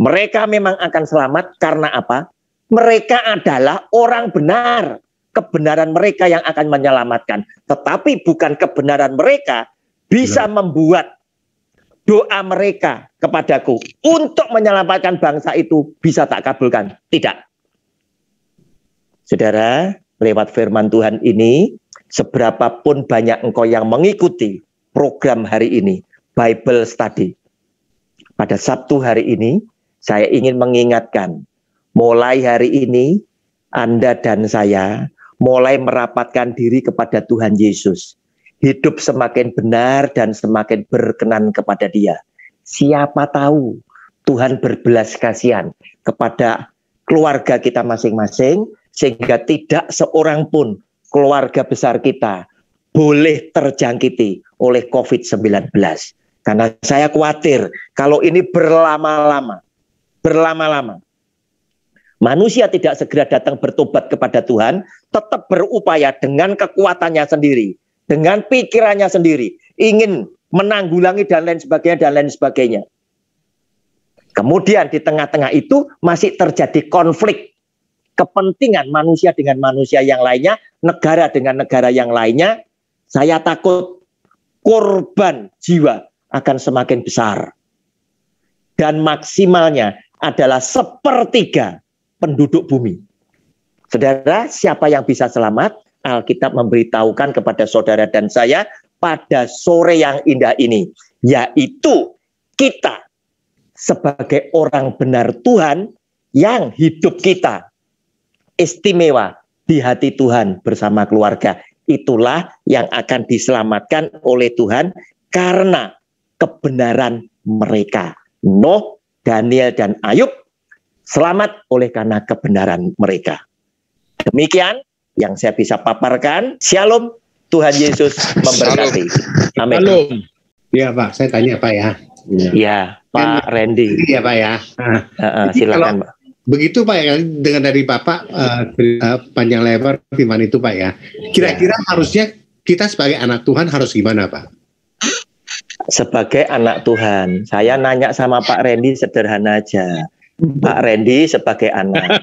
Mereka memang akan selamat karena apa? Mereka adalah orang benar. Kebenaran mereka yang akan menyelamatkan. Tetapi bukan kebenaran mereka bisa membuat doa mereka kepadaku untuk menyelamatkan bangsa itu bisa tak kabulkan. Tidak. Saudara, lewat firman Tuhan ini, seberapapun banyak engkau yang mengikuti program hari ini, Bible Study. Pada Sabtu hari ini, saya ingin mengingatkan, mulai hari ini, Anda dan saya mulai merapatkan diri kepada Tuhan Yesus. Hidup semakin benar dan semakin berkenan kepada Dia. Siapa tahu Tuhan berbelas kasihan kepada keluarga kita masing-masing, sehingga tidak seorang pun keluarga besar kita boleh terjangkiti oleh COVID-19. Karena saya khawatir kalau ini berlama-lama, manusia tidak segera datang bertobat kepada Tuhan, tetap berupaya dengan kekuatannya sendiri, dengan pikirannya sendiri, ingin menanggulangi dan lain sebagainya. Kemudian di tengah-tengah itu masih terjadi konflik kepentingan manusia dengan manusia yang lainnya, negara dengan negara yang lainnya. Saya takut korban jiwa akan semakin besar. Dan maksimalnya adalah 1/3 penduduk bumi. Saudara, siapa yang bisa selamat? Alkitab memberitahukan kepada saudara dan saya pada sore yang indah ini, yaitu kita sebagai orang benar Tuhan yang hidup kita istimewa di hati Tuhan bersama keluarga. Itulah yang akan diselamatkan oleh Tuhan karena kebenaran mereka. Nuh, Daniel, dan Ayub selamat oleh karena kebenaran mereka. Demikian yang saya bisa paparkan. Shalom, Tuhan Yesus memberkati. Amin. Shalom. Ya Pak, saya tanya Pak ya. Ya, Pak Randy. Iya Pak ya. Silakan Pak. Begitu Pak ya, dengan dari Bapak panjang lebar firman itu Pak ya. Kira-kira harusnya kita sebagai anak Tuhan harus gimana Pak? Sebagai anak Tuhan, saya nanya sama Pak Randy sederhana aja. Pak Randy sebagai anak,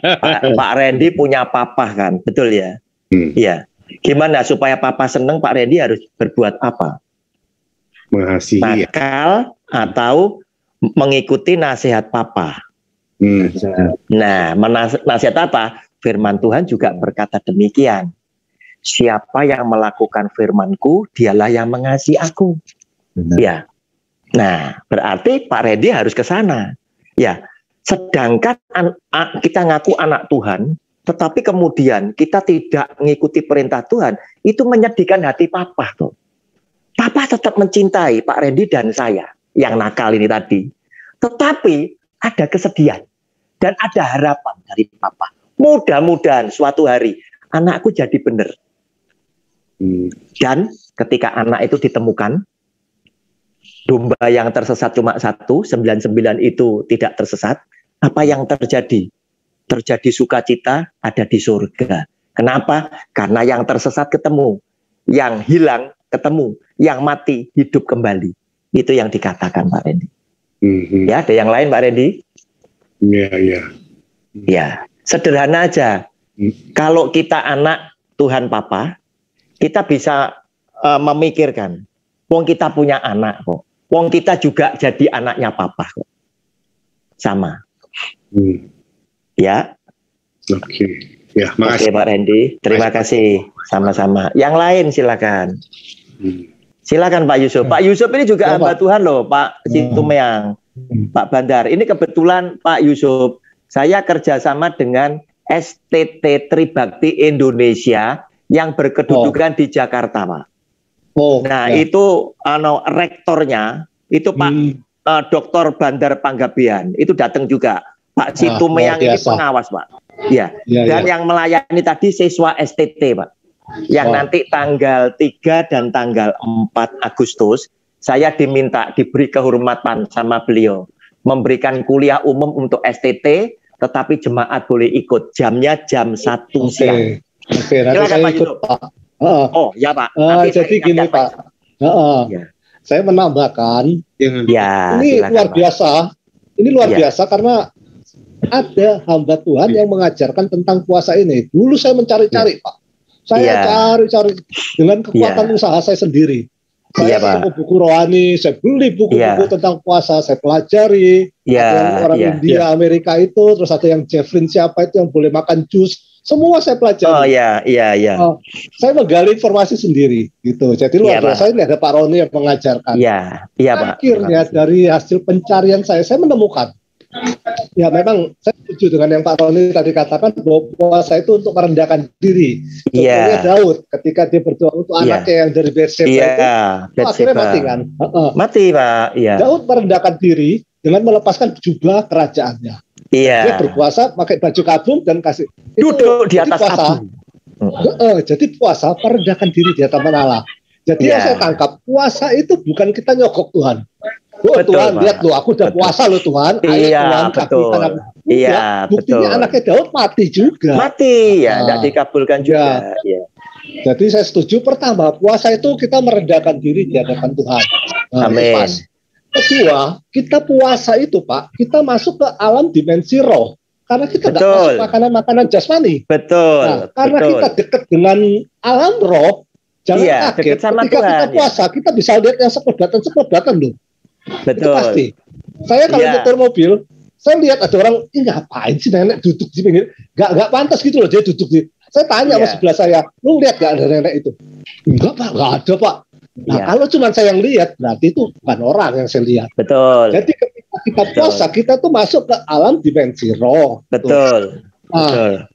Pak Randy punya papa kan, betul ya? Iya. Gimana supaya papa seneng, Pak Randy harus berbuat apa? mengasihi, nakal atau mengikuti nasihat papa. Nah, nasihat apa? Firman Tuhan juga berkata demikian. Siapa yang melakukan firman-Ku, dialah yang mengasihi aku. Ya. Nah, berarti Pak Randy harus ke sana. Ya. Sedangkan kita ngaku anak Tuhan, tetapi kemudian kita tidak mengikuti perintah Tuhan, itu menyedihkan hati papa tuh. Papa tetap mencintai Pak Randy dan saya yang nakal ini tadi. Tetapi ada kesedihan dan ada harapan dari papa. Mudah-mudahan suatu hari anakku jadi benar. Dan ketika anak itu ditemukan, domba yang tersesat cuma 1, 99 itu tidak tersesat. Apa yang terjadi? Terjadi sukacita ada di surga. Kenapa? Karena yang tersesat ketemu, yang hilang ketemu, yang mati hidup kembali. Itu yang dikatakan Pak Randy. Ya, ada yang lain Pak Randy? Ya, sederhana aja. Kalau kita anak Tuhan Papa, kita bisa memikirkan, wong kita punya anak kok. Wong kita juga jadi anaknya Papa kok. Sama. Ya. Oke. Ya, makasih. Oke Pak Randy, terima kasih. Sama-sama. Yang lain silakan. Silakan Pak Yusuf. Pak Yusuf ini juga hamba Tuhan loh, Pak Situmeang, Pak Bandar. Ini kebetulan Pak Yusuf, saya kerjasama dengan STT Tribakti Indonesia yang berkedudukan di Jakarta, Pak. Nah, itu rektornya itu Pak Dr. Bandar Panggabean. Itu datang juga. Pak Situmeang ini pengawas, Pak. Ya. Dan yang melayani tadi siswa STT, Pak. Yang nanti tanggal 3 dan tanggal 4 Agustus saya diberi kehormatan sama beliau memberikan kuliah umum untuk STT, tetapi jemaat boleh ikut, jamnya jam 1 siang. Oke, nanti saya ikut Pak. Oh ya Pak. Jadi gini Pak, saya menambahkan, ini luar biasa. Ini luar biasa karena ada hamba Tuhan yang mengajarkan tentang puasa ini. Dulu saya mencari-cari Pak. Saya cari-cari dengan kekuatan usaha saya sendiri. Saya ketemu buku rohani, saya beli buku-buku tentang puasa, saya pelajari. Ada yang orang India, Amerika itu, terus ada yang Jeffrey siapa itu yang boleh makan jus. Semua saya pelajari. Saya menggali informasi sendiri, gitu. Jadi luar biasa ini ada Pak Roni yang mengajarkan. Akhirnya dari hasil pencarian saya menemukan. Ya memang saya setuju dengan yang Pak Roni tadi katakan bahwa puasa itu untuk merendahkan diri. Contohnya Daud ketika dia berdoa untuk anaknya yang dari Berseba itu akhirnya mati kan? Mati Pak. Daud merendahkan diri dengan melepaskan jubah kerajaannya. Dia berpuasa pakai baju kabung dan kasih duduk di atas kabung. Jadi puasa merendahkan diri di hadapan Allah. Jadi yang saya tangkap puasa itu bukan kita nyogok Tuhan. Tuhan, lihat loh, aku udah puasa loh Tuhan. Tuhan, betul. Buktinya anaknya Daud mati juga. Mati, tidak dikabulkan juga. Jadi saya setuju. Pertama, puasa itu kita merendahkan diri di hadapan Tuhan. Amin. Kedua, kita puasa itu Pak, kita masuk ke alam dimensi roh. Karena kita tidak masuk makanan-makanan jasmani. Betul. Karena kita dekat dengan alam roh, jangan kaget. Sama ketika Tuhan, kita puasa, kita bisa lihat yang sekelebatan loh. Betul. Itu pasti. Saya kalau nyetir mobil, saya lihat ada orang, ini ngapain sih nenek duduk di pinggir? Gak pantas gitu loh dia duduk di. Saya tanya sama sebelah saya, lu lihat gak ada nenek itu? Enggak Pak, gak ada Pak. Nah kalau cuma saya yang lihat, berarti itu bukan orang yang saya lihat. Betul. Jadi ketika kita puasa, kita tuh masuk ke alam dimensi roh. Betul. Nah,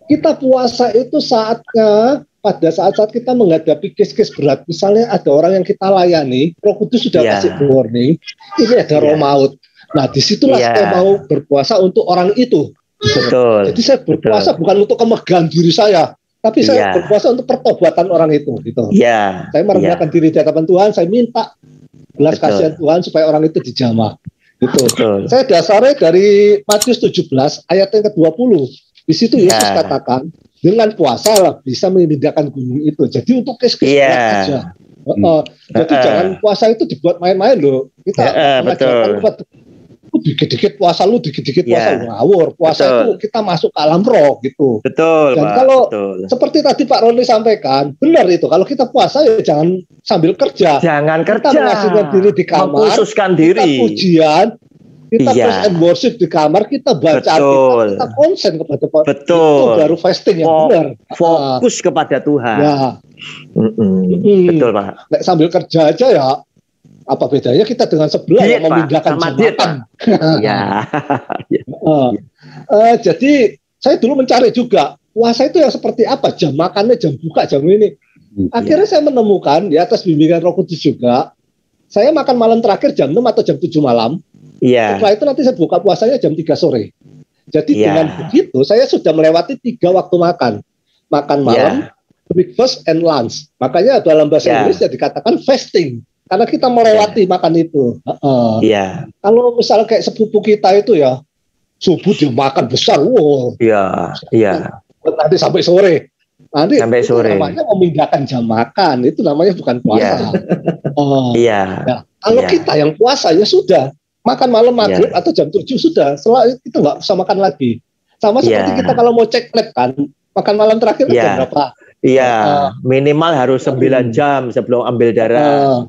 kita puasa itu saatnya pada saat-saat kita menghadapi case-case berat, misalnya ada orang yang kita layani, Roh Kudus sudah kasih warning, ini ada roh maut. Nah, disitulah saya mau berpuasa untuk orang itu. Betul. Jadi saya berpuasa bukan untuk kemegahan diri saya, tapi saya berpuasa untuk pertobatan orang itu. Gitu. Saya merendahkan diri di hadapan Tuhan, saya minta belas kasihan Tuhan supaya orang itu dijamah. Gitu. Saya dasarnya dari Matius 17 ayat yang ke-20. Di situ Yesus katakan, dengan puasa lah bisa memindahkan gunung itu. Jadi untuk kes-kes aja. Jadi jangan puasa itu dibuat main-main loh. Kita mengajarkan dikit-dikit puasa ngawur. Puasa itu kita masuk ke alam roh gitu. Betul. Dan Pak, kalau betul. seperti tadi Pak Roni sampaikan, benar itu. Kalau kita puasa ya jangan sambil kerja. Jangan kerja. Kita mengasihkan diri di kamar. Mengkhususkan diri. Kita pujian. Kita praise and worship di kamar. Kita baca Alkitab. Kita konsen kepada Tuhan. Betul. Itu baru fasting yang benar. Fokus kepada Tuhan. Ya. Betul Pak. Sambil kerja aja ya. Apa bedanya kita dengan sebelah diet, yang memindahkan jam makan? Ya. Jadi saya dulu mencari juga puasa itu yang seperti apa, jam makannya, jam buka, jam ini. Akhirnya saya menemukan di atas bimbingan Roh Kudus juga, saya makan malam terakhir jam 6 atau jam 7 malam. Iya. Setelah itu nanti saya buka puasanya jam 3 sore. Jadi dengan begitu saya sudah melewati 3 waktu makan. Makan malam, breakfast and lunch. Makanya dalam bahasa Inggris ya dikatakan fasting. Karena kita melewati makan itu. Kalau misalnya kayak sepupu kita itu ya, subuh dia makan besar, nanti sampai sore. Nanti sampai sore. Namanya memindahkan jam makan, itu namanya bukan puasa. Kalau kita yang puasa ya sudah, makan malam maghrib atau jam 7 sudah, setelah itu nggak usah makan lagi. Sama seperti kita kalau mau cek lab kan, makan malam terakhir jam berapa? Minimal harus 9 jam sebelum ambil darah.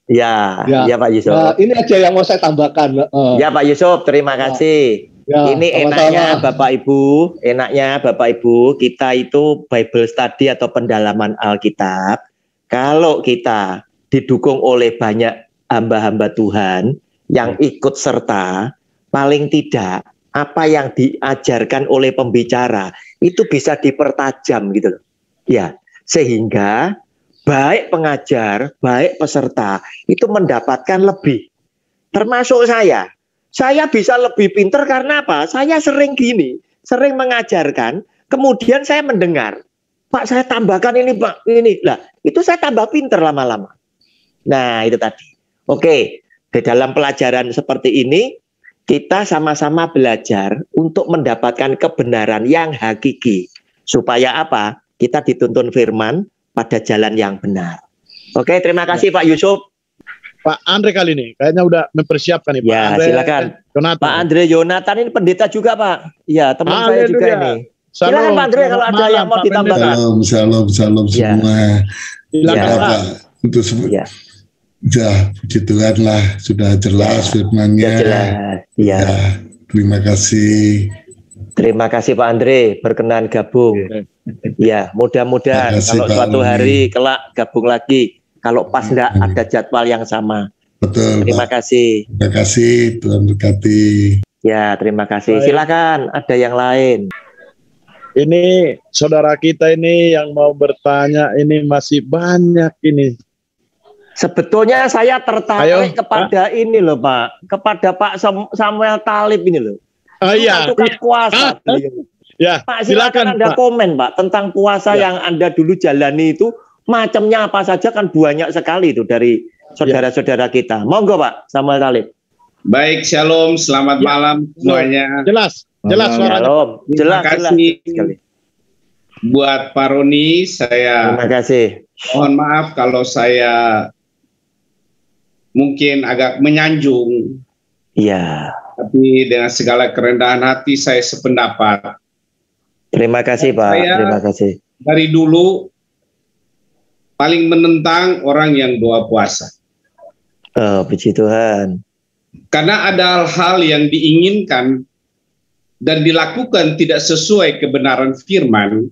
Ya Pak Yusuf. Ini aja yang mau saya tambahkan. Ya Pak Yusuf, terima kasih. Ini enaknya Bapak Ibu, kita itu Bible study atau pendalaman Alkitab. Kalau kita didukung oleh banyak hamba-hamba Tuhan yang ikut serta, paling tidak apa yang diajarkan oleh pembicara itu bisa dipertajam gitu loh. Ya, sehingga baik pengajar, baik peserta itu mendapatkan lebih. Termasuk saya. Saya bisa lebih pinter karena apa? Saya sering mengajarkan, kemudian saya mendengar. Pak, saya tambahkan ini, Pak, ini. Lah, itu saya tambah pinter lama-lama. Nah, itu tadi. Oke, di dalam pelajaran seperti ini, kita sama-sama belajar untuk mendapatkan kebenaran yang hakiki. Supaya apa? Kita dituntun firman pada jalan yang benar. Oke, terima kasih Pak Yusuf. Pak Andre kali ini kayaknya udah mempersiapkan nih Pak. Ya, Andre, silakan. Pak Andre Yonatan ini pendeta juga Pak. Ya, teman saya juga ini. Silakan Pak Andre kalau ada yang mau ditambahkan. Shalom semua. Silakan Pak. Untuk semua. Ya, puji Tuhan lah, sudah jelas firman-Nya. Ya, terima kasih. Terima kasih Pak Andre berkenan gabung. Ya, mudah-mudahan kalau suatu hari kelak gabung lagi. Kalau pas enggak ada jadwal yang sama. Betul. Terima kasih. Terima kasih, Tuhan berkati. Ya, terima kasih. Silakan, ada yang lain. Ini saudara kita ini yang mau bertanya ini masih banyak ini. Sebetulnya saya tertarik kepada ini loh Pak, kepada Pak Samuel Talib ini loh. Tukang puasa. Pak, silakan Anda komen Pak tentang puasa yang Anda dulu jalani itu, macamnya apa saja kan banyak sekali itu dari saudara-saudara kita. Monggo Pak Samuel Talib. Baik, shalom, selamat malam semuanya. Jelas suaranya. Shalom. Jelas sekali. Buat Pak Roni, saya terima kasih. Mohon maaf kalau saya mungkin agak menyanjung. Iya. Tapi dengan segala kerendahan hati saya sependapat. Terima kasih Pak. Terima kasih. Dari dulu paling menentang orang yang doa puasa. Oh, puji Tuhan. Karena ada hal-hal yang diinginkan dan dilakukan tidak sesuai kebenaran firman.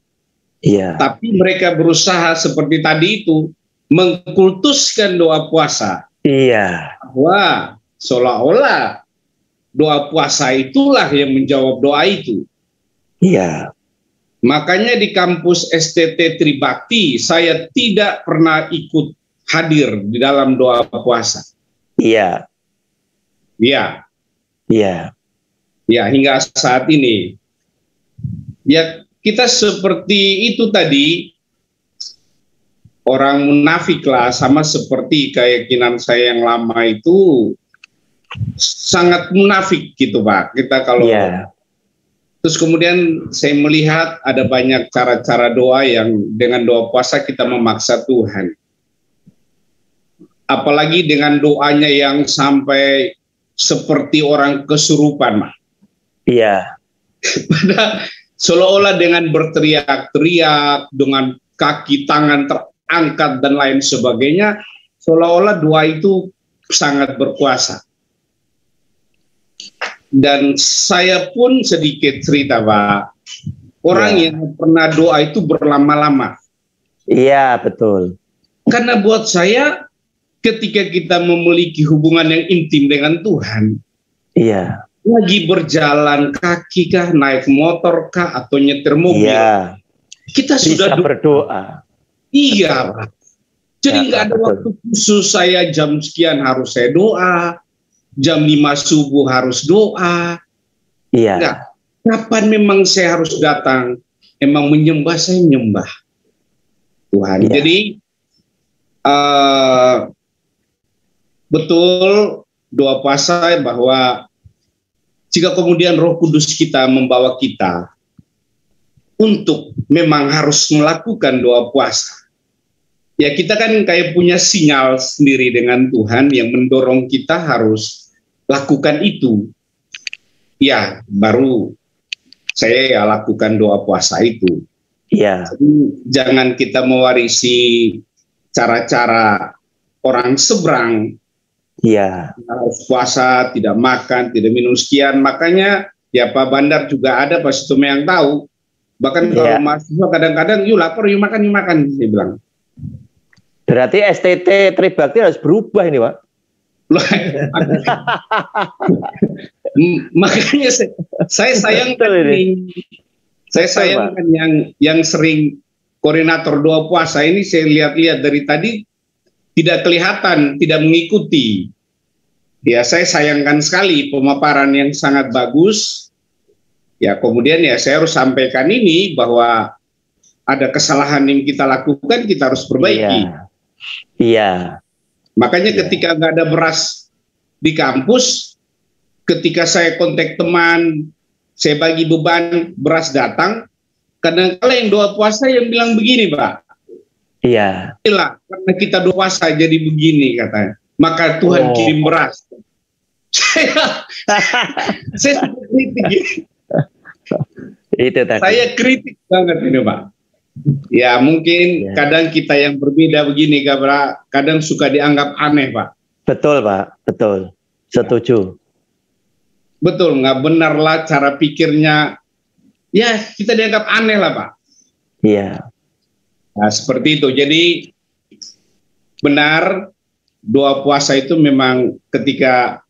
Iya. Tapi mereka berusaha seperti tadi itu mengkultuskan doa puasa. Iya. Bahwa seolah-olah doa puasa itulah yang menjawab doa itu. Iya. Makanya di kampus STT Tribakti saya tidak pernah ikut hadir di dalam doa puasa. Iya. Iya. Iya. Ya, hingga saat ini. Ya, kita seperti itu tadi. Orang munafik lah, sama seperti keyakinan saya yang lama itu sangat munafik gitu Pak. Kita kalau terus kemudian saya melihat ada banyak cara-cara doa yang dengan doa puasa kita memaksa Tuhan. Apalagi dengan doanya yang sampai seperti orang kesurupan, Mak. Iya. Pada seolah-olah dengan berteriak-teriak, dengan kaki tangan terangkat dan lain sebagainya, seolah-olah doa itu sangat berkuasa. Dan saya pun sedikit cerita, Pak. Orang yang pernah doa itu berlama-lama. Iya, betul. Karena buat saya, ketika kita memiliki hubungan yang intim dengan Tuhan, iya, lagi berjalan kaki kah, naik motor kah, atau nyetir mobil, iya, kita bisa sudah berdoa. Iya, Pak. Jadi nggak ada waktu khusus saya jam sekian harus saya doa, jam 5 subuh harus doa. Iya. Enggak. Kapan memang saya harus datang, emang menyembah, saya menyembah Tuhan. Iya. Jadi betul doa puasa bahwa jika kemudian Roh Kudus kita membawa kita untuk memang harus melakukan doa puasa, ya kita kan kayak punya sinyal sendiri dengan Tuhan yang mendorong kita harus lakukan itu. Ya, baru saya ya lakukan doa puasa itu. Iya. Jadi, jangan kita mewarisi cara-cara orang seberang. Iya. Harus puasa, tidak makan, tidak minum sekian. Makanya ya Pak Bandar juga ada, Pak Situme yang tahu. Bahkan kalau mahasiswa kadang-kadang, yuk lapor, yuk makan, dia bilang. Berarti STT Tribakti harus berubah ini, Pak. Makanya saya sayangkan ini. Saya sayangkan yang sering koordinator doa puasa ini, saya lihat-lihat dari tadi tidak kelihatan, tidak mengikuti. Ya, saya sayangkan sekali pemaparan yang sangat bagus. Ya, kemudian ya saya harus sampaikan ini bahwa ada kesalahan yang kita lakukan, kita harus perbaiki. Iya. Makanya ketika nggak ada beras di kampus, ketika saya kontak teman, saya bagi beban, beras datang, kadang-kadang yang doa puasa yang bilang begini, Pak. Iya. Inilah, karena kita doa puasa jadi begini katanya. Maka Tuhan kirim beras. Saya kritik. Itu tadi. Saya kritik banget ini, Pak. Ya mungkin kadang kita yang berbeda begini, kadang suka dianggap aneh, Pak. Betul, Pak. Betul. Setuju. Betul, nggak benar lah cara pikirnya. Ya, kita dianggap aneh lah, Pak. Iya. Nah, seperti itu. Jadi, benar, doa puasa itu memang ketika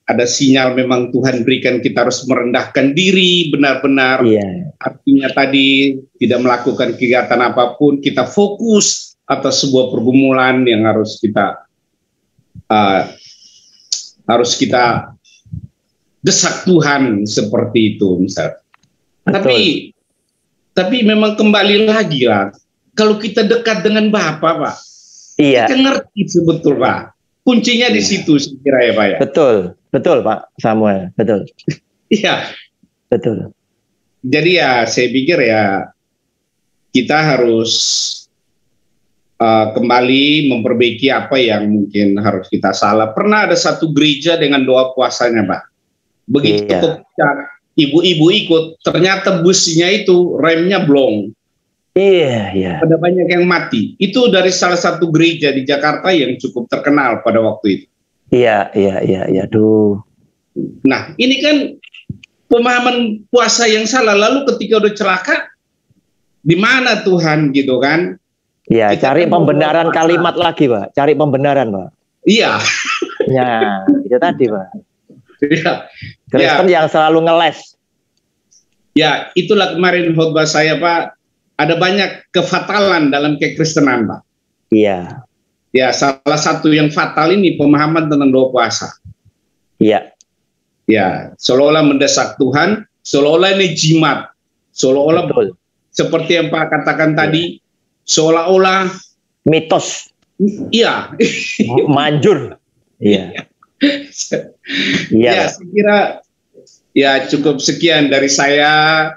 ada sinyal memang Tuhan berikan, kita harus merendahkan diri, benar-benar. Iya. Artinya tadi, tidak melakukan kegiatan apapun, kita fokus atas sebuah pergumulan yang harus kita desak Tuhan seperti itu, misal. Tapi memang kembali lagi lah, kalau kita dekat dengan Bapa, Pak, kita ngerti sebetul, Pak. Kuncinya di situ, saya kira ya, Pak ya. Betul, Pak Samuel, betul. Iya, betul. Jadi ya, saya pikir ya kita harus kembali memperbaiki apa yang mungkin harus kita salah. Pernah ada satu gereja dengan doa puasanya, Pak. Begitu ibu-ibu ikut, ternyata busnya itu remnya blong. Iya. Ada banyak yang mati. Itu dari salah satu gereja di Jakarta yang cukup terkenal pada waktu itu. Iya. Aduh. Nah, ini kan pemahaman puasa yang salah. Lalu ketika udah celaka, di mana Tuhan gitu kan? Iya, cari pembenaran kalimat lagi, Pak. Cari pembenaran, Pak. Iya. Ya, itu tadi, Pak. Iya. Kristen yang selalu ngeles. Ya, itulah kemarin khotbah saya, Pak. Ada banyak kefatalan dalam kekristenan, Pak. Iya. Ya, salah satu yang fatal ini pemahaman tentang doa puasa. Iya. Ya, seolah-olah mendesak Tuhan, seolah-olah ini jimat, seolah-olah seperti yang Pak katakan tadi, seolah-olah mitos. Iya. Manjur. Iya. Ya, saya kira ya cukup sekian dari saya.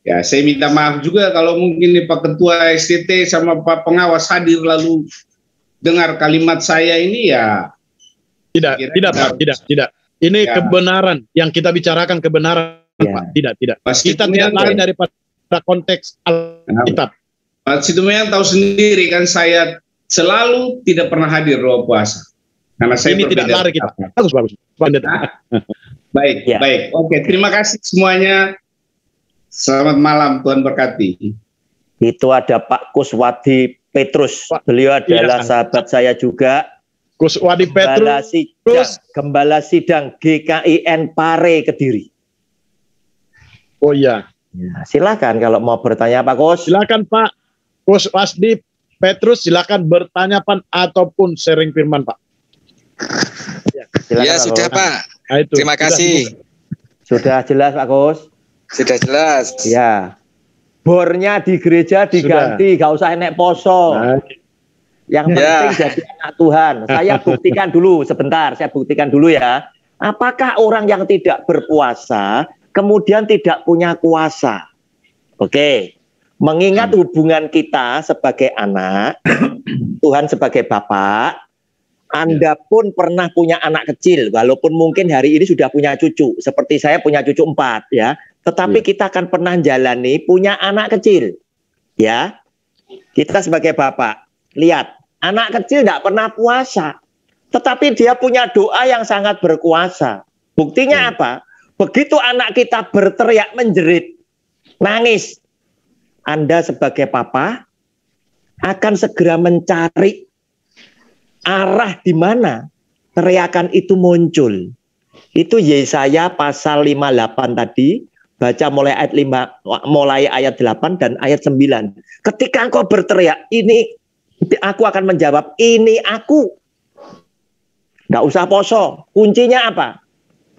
Ya, saya minta maaf juga kalau mungkin nih Pak Ketua STT sama Pak Pengawas hadir lalu dengar kalimat saya ini ya. Tidak. Ini kebenaran yang kita bicarakan, kebenaran Pak. Tidak. Kita tidak lari daripada konteks Alkitab. Pak Situmean tahu sendiri kan, saya selalu tidak pernah hadir doa puasa. Karena saya ini tidak lari kita. Bagus. Baik. Oke, terima kasih semuanya. Selamat malam, Tuhan berkati. Itu ada Pak Kuswadi Petrus. Beliau adalah sahabat saya juga. Kuswadi Petrus. Gembala Sidang GKIN Pare Kediri. Oh iya. Silakan kalau mau bertanya Pak Kus. Silakan Pak Kuswadi Petrus, silakan bertanya ataupun sharing firman Pak. Ya sudah Pak. Terima kasih. Sudah jelas Pak Kus. Sudah jelas. Ya. Bornya di gereja diganti, gak usah enek poso. Yang penting jadi anak Tuhan. Saya buktikan dulu sebentar, saya buktikan dulu ya. Apakah orang yang tidak berpuasa kemudian tidak punya kuasa? Oke. Mengingat hubungan kita sebagai anak, Tuhan sebagai Bapak, Anda pun pernah punya anak kecil, walaupun mungkin hari ini sudah punya cucu. Seperti saya punya cucu 4 ya. Tetapi kita akan pernah jalani punya anak kecil. Ya. Kita sebagai Bapak, lihat, anak kecil tidak pernah puasa. Tetapi dia punya doa yang sangat berkuasa. Buktinya apa? Begitu anak kita berteriak menjerit, nangis, Anda sebagai Papa akan segera mencari arah di mana teriakan itu muncul. Itu Yesaya pasal 58 tadi. Baca mulai ayat 8 dan ayat 9. Ketika engkau berteriak, ini aku akan menjawab, ini aku. Nggak usah poso. Kuncinya apa?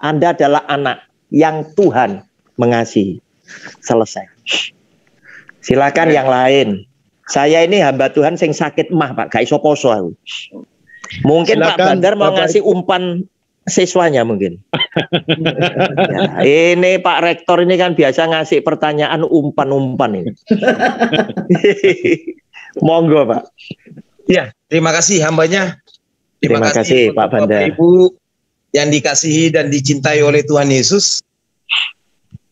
Anda adalah anak yang Tuhan mengasihi. Selesai. Silakan yang lain. Saya ini hamba Tuhan sing sakit mah Pak, gak iso poso aku. Mungkin silakan, Pak Bandar mau ngasih umpan siswanya mungkin. Ya, ini Pak Rektor ini kan biasa ngasih pertanyaan umpan-umpan ini. Monggo Pak. Ya, terima kasih hambanya. Terima kasih Pak Bandar. Bapak Ibu yang dikasihi dan dicintai oleh Tuhan Yesus.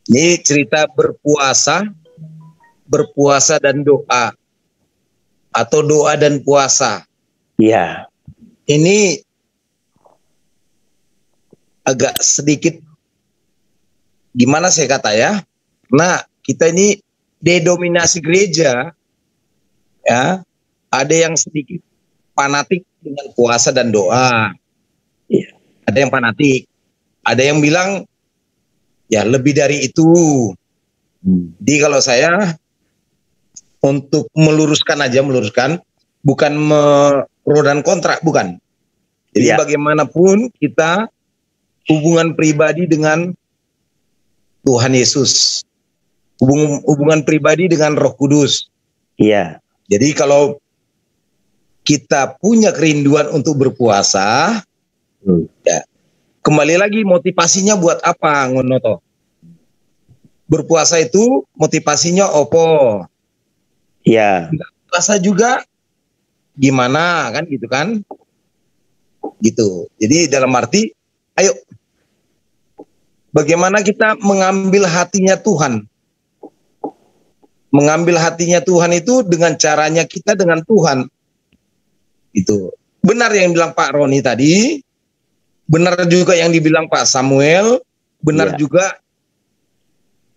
Ini cerita berpuasa dan doa, atau doa dan puasa. Iya. Ini agak sedikit gimana saya kata ya. Nah, kita ini dedominasi gereja ya, ada yang sedikit fanatik dengan puasa dan doa. Iya. Ada yang fanatik, ada yang bilang ya lebih dari itu. Jadi kalau saya untuk meluruskan, bukan pro dan kontra, bukan. Jadi bagaimanapun kita hubungan pribadi dengan Tuhan Yesus, hubungan pribadi dengan Roh Kudus. Iya. Jadi kalau kita punya kerinduan untuk berpuasa, ya kembali lagi motivasinya buat apa, ngono. Berpuasa itu motivasinya opo? Iya. Puasa juga gimana kan gitu kan? Gitu. Jadi dalam arti, ayo bagaimana kita mengambil hatinya Tuhan? Mengambil hatinya Tuhan itu dengan caranya kita dengan Tuhan. Itu benar yang bilang Pak Roni tadi, benar juga yang dibilang Pak Samuel, benar juga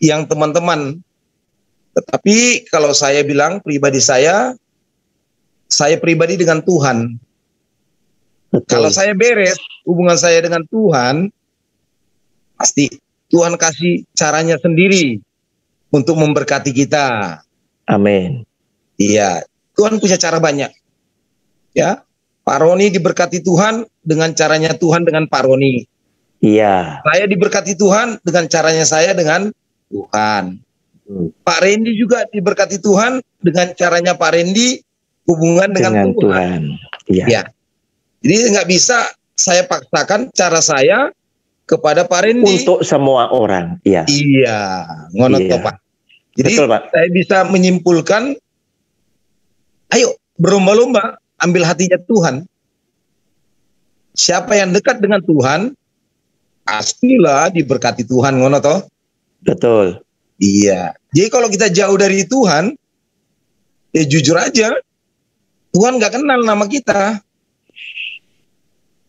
yang teman-teman. Tetapi kalau saya bilang pribadi saya pribadi dengan Tuhan. Betul. Kalau saya beres hubungan saya dengan Tuhan, pasti Tuhan kasih caranya sendiri untuk memberkati kita. Amin. Iya, Tuhan punya cara banyak. Ya, Pak Roni diberkati Tuhan dengan caranya Tuhan dengan Pak Roni. Iya. Saya diberkati Tuhan dengan caranya saya dengan Tuhan. Pak Randy juga diberkati Tuhan dengan caranya Pak Randy hubungan dengan Tuhan. Iya. Ya. Jadi nggak bisa saya paksakan cara saya kepada Pak Randy untuk semua orang. Iya. Iya, ngono Pak. Jadi betul, Pak. Saya bisa menyimpulkan, ayo berlomba-lomba ambil hatinya Tuhan. Siapa yang dekat dengan Tuhan pastilah diberkati Tuhan, ngono toh? Betul. Iya. Jadi kalau kita jauh dari Tuhan, ya jujur aja, Tuhan nggak kenal nama kita.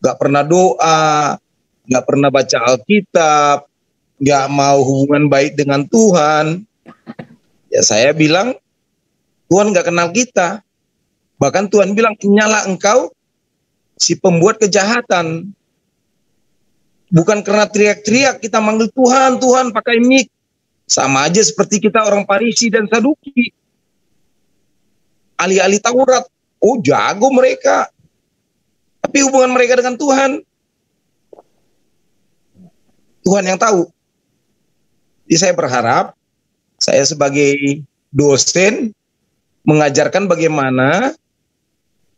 Nggak pernah doa, nggak pernah baca Alkitab, nggak mau hubungan baik dengan Tuhan. Ya saya bilang, Tuhan nggak kenal kita. Bahkan Tuhan bilang, nyala engkau si pembuat kejahatan. Bukan karena teriak-teriak kita manggil Tuhan, Tuhan pakai mic. Sama aja seperti kita orang Farisi dan Saduki. Ahli-ahli Taurat. Oh jago mereka. Tapi hubungan mereka dengan Tuhan, Tuhan yang tahu. Jadi saya berharap, saya sebagai dosen, mengajarkan bagaimana,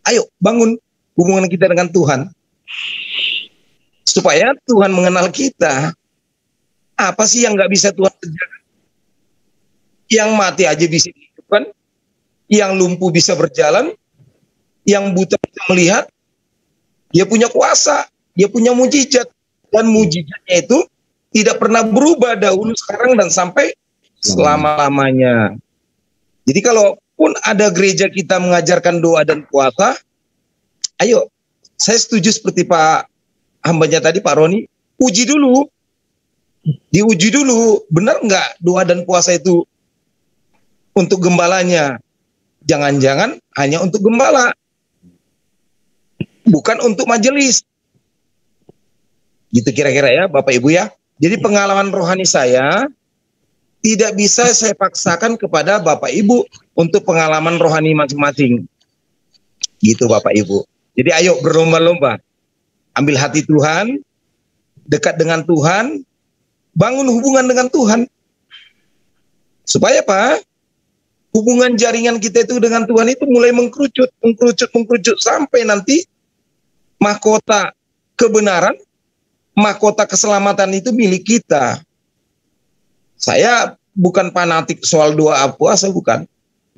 ayo bangun hubungan kita dengan Tuhan. Supaya Tuhan mengenal kita. Apa sih yang nggak bisa Tuhan kerjakan? Yang mati aja bisa dihidupkan, yang lumpuh bisa berjalan, yang buta bisa melihat. Dia punya kuasa, dia punya mujizat. Dan mujizatnya itu tidak pernah berubah dahulu, sekarang, dan sampai selama-lamanya. Jadi kalaupun ada gereja kita mengajarkan doa dan puasa, ayo, saya setuju seperti Pak hambanya tadi, Pak Roni, uji dulu. Diuji dulu, benar nggak doa dan puasa itu untuk gembalanya? Jangan-jangan hanya untuk gembala, bukan untuk majelis. Gitu kira-kira ya Bapak Ibu ya. Jadi pengalaman rohani saya tidak bisa saya paksakan kepada Bapak Ibu untuk pengalaman rohani masing-masing. Gitu Bapak Ibu. Jadi ayo berlomba-lomba. Ambil hati Tuhan, dekat dengan Tuhan, bangun hubungan dengan Tuhan. Supaya apa? Hubungan jaringan kita itu dengan Tuhan itu mulai mengkerucut sampai nanti mahkota kebenaran, mahkota keselamatan itu milik kita. Saya bukan fanatik soal doa puasa, bukan.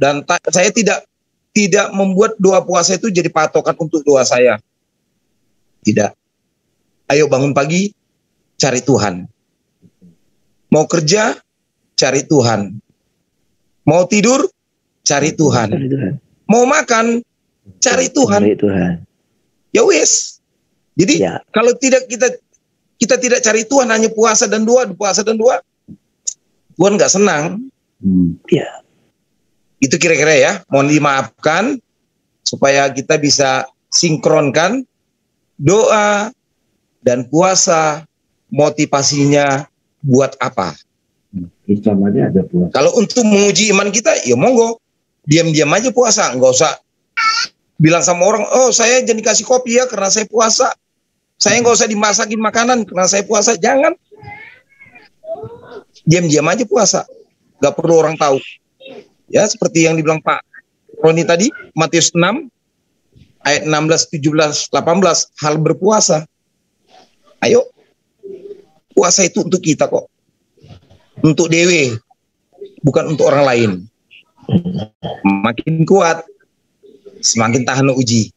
Dan saya tidak membuat doa puasa itu jadi patokan untuk doa saya. Tidak. Ayo bangun pagi, cari Tuhan. Mau kerja, cari Tuhan. Mau tidur, cari Tuhan. Mau makan, cari Tuhan. Ya wes. Jadi kalau tidak kita tidak cari Tuhan, hanya puasa dan doa, Tuhan nggak senang. Ya. Itu kira-kira ya. Mohon dimaafkan supaya kita bisa sinkronkan doa dan puasa, motivasinya buat apa? Kalau untuk menguji iman kita, ya monggo, diam-diam aja puasa, nggak usah bilang sama orang, oh saya jangan dikasih kopi ya karena saya puasa, saya nggak usah dimasakin makanan karena saya puasa, jangan, diam-diam aja puasa, nggak perlu orang tahu. Ya seperti yang dibilang Pak Roni tadi, Matius 6 ayat 16, 17, 18, hal berpuasa. Ayo, puasa itu untuk kita kok. Untuk dewe, bukan untuk orang lain. Makin kuat, semakin tahan uji.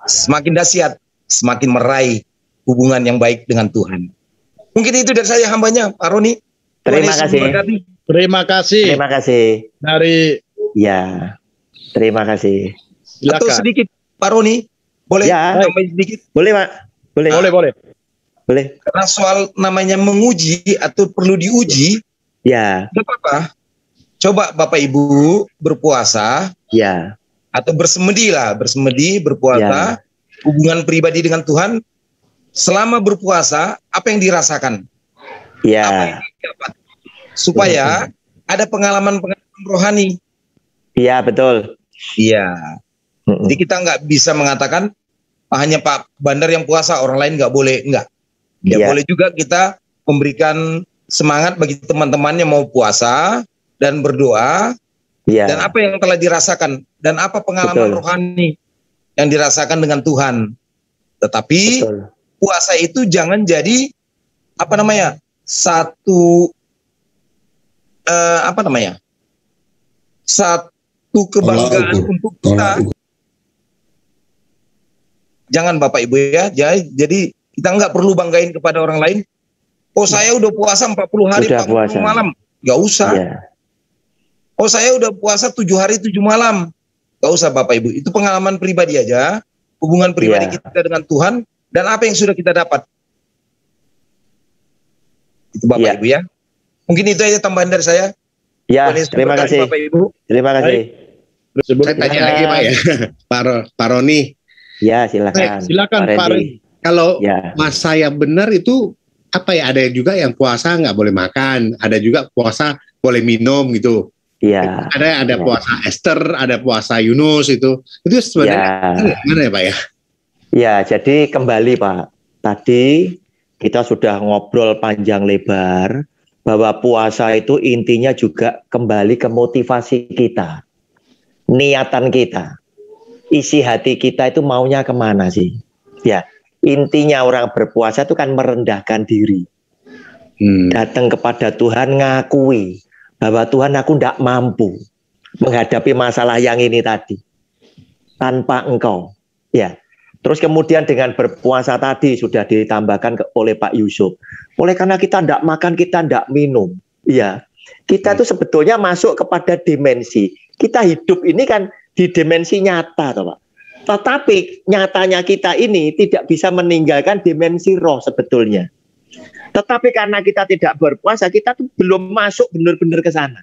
Semakin dahsyat, semakin meraih hubungan yang baik dengan Tuhan. Mungkin itu dari saya hambanya, Pak Roni. Terima kasih. Terima kasih. Terima kasih. Dari ya, terima kasih. Silakan. Atau sedikit, Pak Roni, boleh ya, tambahin sedikit? Boleh, Pak. Boleh. Boleh. Karena soal namanya menguji atau perlu diuji, ya. Tidak apa-apa. Coba Bapak Ibu berpuasa, ya, atau bersemedi, berpuasa, hubungan pribadi dengan Tuhan. Selama berpuasa, apa yang dirasakan? Ya. Apa yang didapat? Supaya ada pengalaman-pengalaman rohani. Iya, betul. Iya. Jadi kita nggak bisa mengatakan hanya Pak Bandar yang puasa, orang lain nggak boleh, enggak. Ya boleh juga kita memberikan semangat bagi teman-teman yang mau puasa dan berdoa, dan apa yang telah dirasakan dan apa pengalaman rohani yang dirasakan dengan Tuhan. Tetapi puasa itu jangan jadi satu kebanggaan untuk kita. Jangan Bapak Ibu ya. Jadi kita nggak perlu banggain kepada orang lain. Oh saya udah puasa 40 hari 40 malam. Gak usah. Oh saya udah puasa 7 hari 7 malam. Gak usah Bapak Ibu. Itu pengalaman pribadi aja. Hubungan pribadi kita dengan Tuhan. Dan apa yang sudah kita dapat. Itu Bapak Ibu ya. Mungkin itu aja tambahan dari saya. Ya, terima kasih. Bapak Ibu. Terima kasih. Saya tanya lagi Pak ya. Pak Roni. Ya, silakan. Silakan Pak Roni. Kalau masa yang benar itu apa ya? Ada juga yang puasa nggak boleh makan, ada juga puasa boleh minum gitu. Iya. Ada puasa Esther, ada puasa Yunus itu sebenarnya gimana ya Pak ya? Ya, jadi kembali Pak. Tadi kita sudah ngobrol panjang lebar bahwa puasa itu intinya juga kembali ke motivasi kita, niatan kita, isi hati kita itu maunya kemana sih? Ya, intinya orang berpuasa itu kan merendahkan diri, datang kepada Tuhan ngakui bahwa Tuhan aku tidak mampu menghadapi masalah yang ini tadi tanpa Engkau. Ya. Terus kemudian dengan berpuasa tadi sudah ditambahkan oleh Pak Yusuf. Oleh karena kita tidak makan, kita tidak minum. Ya, kita itu sebetulnya masuk kepada dimensi. Kita hidup ini kan di dimensi nyata, Pak. Tetapi nyatanya kita ini tidak bisa meninggalkan dimensi roh sebetulnya. Tetapi karena kita tidak berpuasa, kita tuh belum masuk benar-benar ke sana.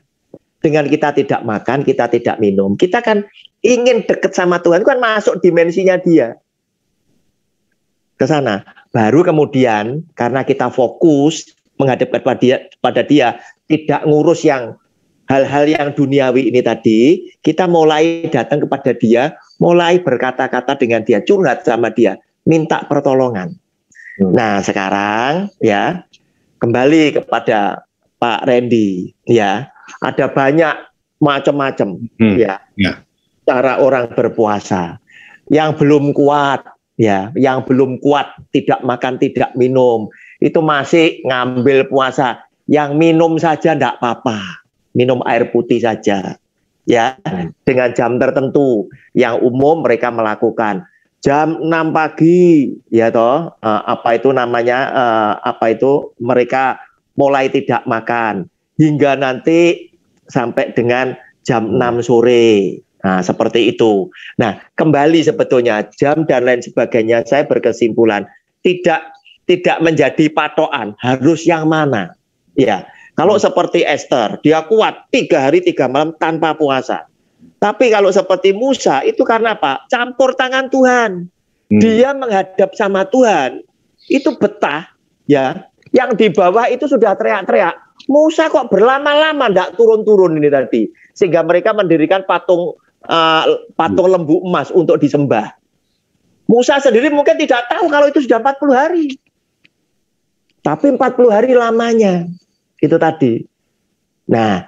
Dengan kita tidak makan, kita tidak minum. Kita kan ingin dekat sama Tuhan, kan masuk dimensinya Dia. Ke sana. Baru kemudian karena kita fokus menghadap kepada dia, tidak ngurus yang hal-hal yang duniawi ini tadi, kita mulai datang kepada Dia, mulai berkata-kata dengan Dia, curhat sama Dia, minta pertolongan. Nah, sekarang ya kembali kepada Pak Randy ya, ada banyak macam-macam ya cara orang berpuasa. Yang belum kuat ya, yang belum kuat tidak makan, tidak minum, itu masih ngambil puasa. Yang minum saja tidak apa-apa, minum air putih saja, ya, dengan jam tertentu yang umum mereka melakukan. Jam 6 pagi, ya toh, apa itu namanya, mereka mulai tidak makan hingga nanti sampai dengan jam 6 sore. Nah, seperti itu. Nah, kembali sebetulnya jam dan lain sebagainya, saya berkesimpulan tidak menjadi patokan harus yang mana. Ya, kalau seperti Esther, dia kuat 3 hari 3 malam tanpa puasa. Tapi kalau seperti Musa, itu karena apa? Campur tangan Tuhan. Dia menghadap sama Tuhan, itu betah. Ya, yang di bawah itu sudah teriak-teriak. Musa kok berlama-lama tidak turun-turun ini tadi, sehingga mereka mendirikan patung lembu emas untuk disembah. Musa sendiri mungkin tidak tahu kalau itu sudah 40 hari. Tapi 40 hari lamanya. Itu tadi. Nah,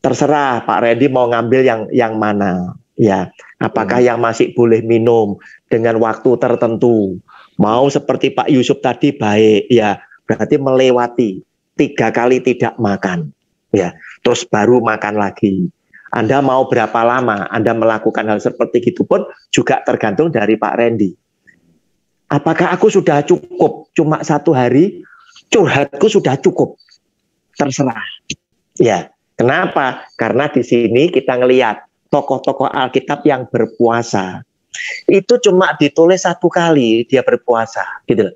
terserah Pak Randy mau ngambil yang mana. Ya, apakah yang masih boleh minum dengan waktu tertentu. Mau seperti Pak Yusuf tadi baik. Ya, berarti melewati 3 kali tidak makan. Ya, terus baru makan lagi. Anda mau berapa lama Anda melakukan hal seperti itu pun juga tergantung dari Pak Randy. Apakah aku sudah cukup cuma 1 hari, curhatku sudah cukup, terserah. Ya, kenapa? Karena di sini kita ngelihat tokoh-tokoh Alkitab yang berpuasa itu cuma ditulis 1 kali dia berpuasa, gitu.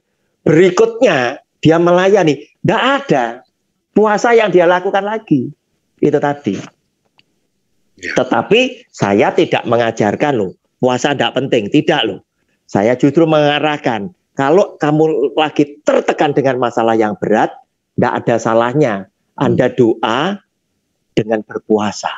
Berikutnya dia melayani, tidak ada puasa yang dia lakukan lagi. Itu tadi. Tetapi saya tidak mengajarkan loh, puasa tidak penting, tidak loh. Saya justru mengarahkan, kalau kamu lagi tertekan dengan masalah yang berat, tidak ada salahnya Anda doa dengan berpuasa.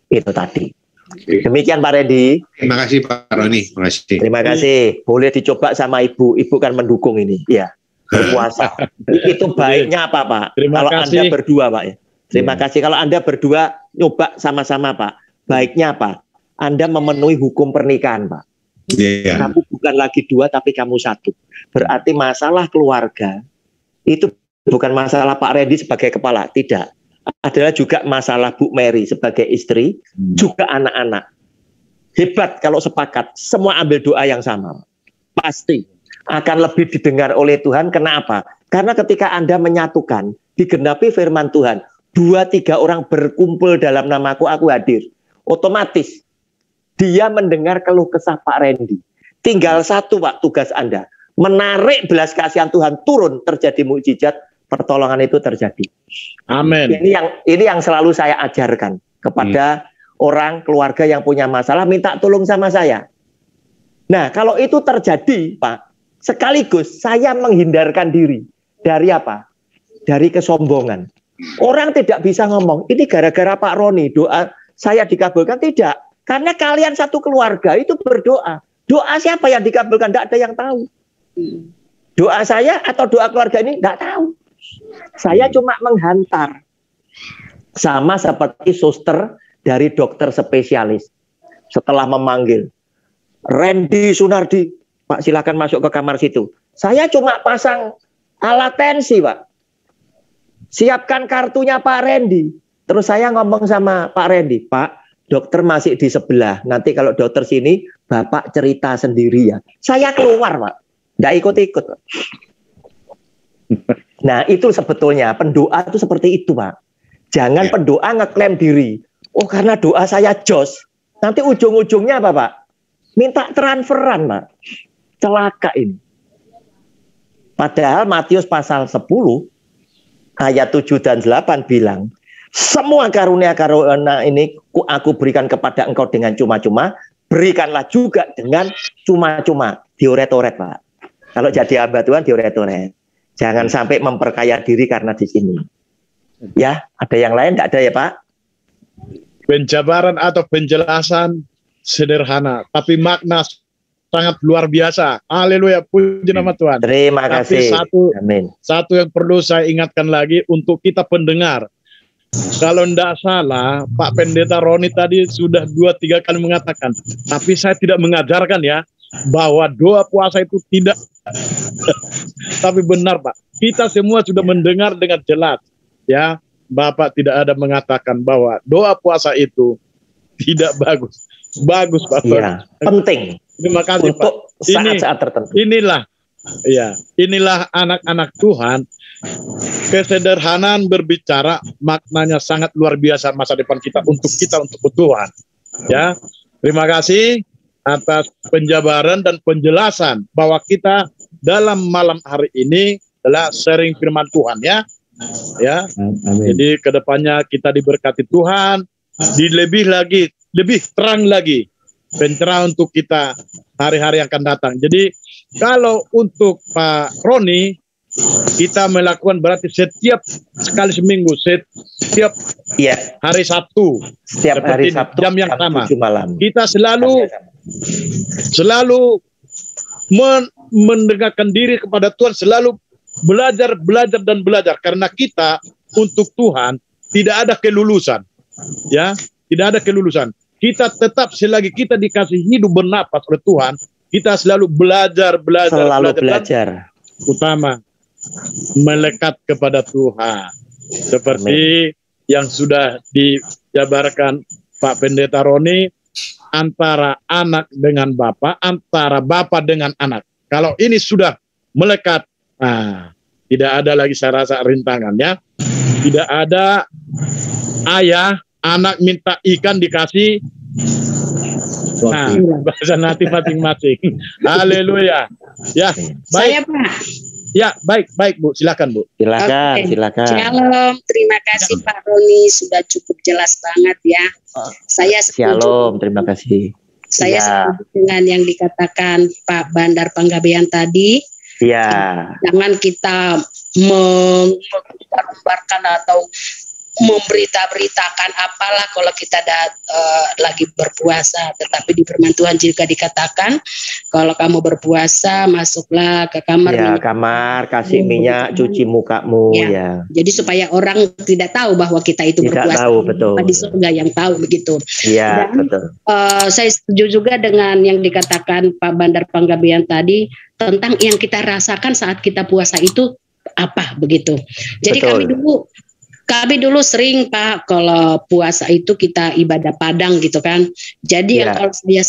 Itu tadi. Demikian Pak Randy. Terima kasih Pak Roni. Terima kasih. Boleh dicoba sama Ibu. Ibu kan mendukung ini. Ya, berpuasa. Itu baiknya apa Pak? Kalau Anda berdua Pak ya. Terima kasih. Kalau Anda berdua nyoba sama-sama Pak. Baiknya apa? Anda memenuhi hukum pernikahan, Pak. Kamu bukan lagi 2, tapi kamu 1. Berarti masalah keluarga itu bukan masalah Pak Randy sebagai kepala, tidak. Adalah juga masalah Bu Mary sebagai istri, juga anak-anak. Hebat kalau sepakat, semua ambil doa yang sama. Pasti akan lebih didengar oleh Tuhan. Kenapa? Karena ketika Anda menyatukan, digenapi firman Tuhan, 2-3 orang berkumpul dalam namaku, aku hadir. Otomatis dia mendengar keluh kesah Pak Randy. Tinggal satu Pak tugas Anda, menarik belas kasihan Tuhan turun, terjadi mukjizat, pertolongan itu terjadi. Amin. Ini yang selalu saya ajarkan kepada orang keluarga yang punya masalah, minta tolong sama saya. Nah, kalau itu terjadi, Pak, sekaligus saya menghindarkan diri dari apa? Dari kesombongan. Orang tidak bisa ngomong, ini gara-gara Pak Roni doa saya dikabulkan, tidak. Karena kalian satu keluarga itu berdoa. Doa siapa yang dikabulkan? Tidak ada yang tahu. Doa saya atau doa keluarga ini tidak tahu. Saya cuma menghantar. Sama seperti suster dari dokter spesialis. Setelah memanggil, Randy Sunardi, Pak silakan masuk ke kamar situ. Saya cuma pasang alat tensi, Pak. Siapkan kartunya Pak Randy. Terus saya ngomong sama Pak Randy, Pak, dokter masih di sebelah. Nanti kalau dokter sini, Bapak cerita sendiri ya. Saya keluar, Pak. Nggak ikut-ikut. Nah, itu sebetulnya pendoa itu seperti itu, Pak. Jangan pendoa ngeklaim diri. Oh, karena doa saya jos. Nanti ujung-ujungnya apa, Pak? Minta transferan, Pak. Celaka ini. Padahal Matius pasal 10 ayat 7 dan 8 bilang, semua karunia-karunia ini aku berikan kepada engkau dengan cuma-cuma, berikanlah juga dengan cuma-cuma. Dioret-oret, Pak. Kalau jadi hamba Tuhan, dioret-oret. Jangan sampai memperkaya diri karena di sini. Ya, ada yang lain? Tidak ada ya, Pak? Penjabaran atau penjelasan sederhana, tapi makna sangat luar biasa. Haleluya, puji nama Tuhan. Terima kasih. Satu yang perlu saya ingatkan lagi untuk kita pendengar. Kalau tidak salah, Pak Pendeta Roni tadi sudah 2-3 kali mengatakan, tapi saya tidak mengajarkan ya, bahwa doa puasa itu tidak. Tapi benar, Pak. Kita semua sudah mendengar dengan jelas. Ya, Bapak tidak ada mengatakan bahwa doa puasa itu tidak bagus. Bagus, Pak. Iya, penting. Terima kasih, untuk Pak. Saat-saat tertentu. Inilah anak-anak Tuhan. Kesederhanaan berbicara maknanya sangat luar biasa masa depan kita untuk Tuhan. Ya, terima kasih atas penjabaran dan penjelasan bahwa kita dalam malam hari ini adalah sharing firman Tuhan ya. Amin. Jadi kedepannya kita diberkati Tuhan, lebih terang lagi pencerahan untuk kita hari-hari yang akan datang. Jadi kalau untuk Pak Roni, kita melakukan berarti setiap sekali seminggu, setiap hari Sabtu, setiap hari Sabtu jam yang sama. Malam. Kita selalu mendekatkan diri kepada Tuhan, selalu belajar karena kita untuk Tuhan tidak ada kelulusan, ya, tidak ada kelulusan. Kita tetap selagi kita dikasih hidup bernapas oleh Tuhan, kita selalu belajar. Utama melekat kepada Tuhan, seperti yang sudah dijabarkan Pak Pendeta Roni, antara anak dengan Bapak, antara Bapak dengan anak. Kalau ini sudah melekat, tidak ada lagi saya rasa rintangan ya. Tidak ada ayah anak minta ikan dikasih bahasa natif masing-masing. Haleluya. Ya, baik. Saya, Pak. Ya, baik Bu, silakan Bu. Silakan. Shalom, terima kasih Pak Roni, sudah cukup jelas banget ya. Saya setuju. Shalom, terima kasih. Saya setuju dengan yang dikatakan Pak Bandar Panggabean tadi. Ya. Jangan kita mengumbar-umbarkan atau memberita-beritakan apalah kalau kita lagi berpuasa, tetapi di firman Tuhan juga dikatakan kalau kamu berpuasa masuklah ke kamar. Ya, kamar, kasih minyak, cuci mukamu ya. Jadi supaya orang tidak tahu bahwa kita itu tidak berpuasa. Tahu, betul. Di surga yang tahu begitu. Iya, betul. Saya setuju juga dengan yang dikatakan Pak Bandar Panggabean tadi tentang yang kita rasakan saat kita puasa itu apa begitu. Jadi kami dulu Kami dulu sering Pak, kalau puasa itu kita ibadah padang gitu kan. Jadi yang kalau saya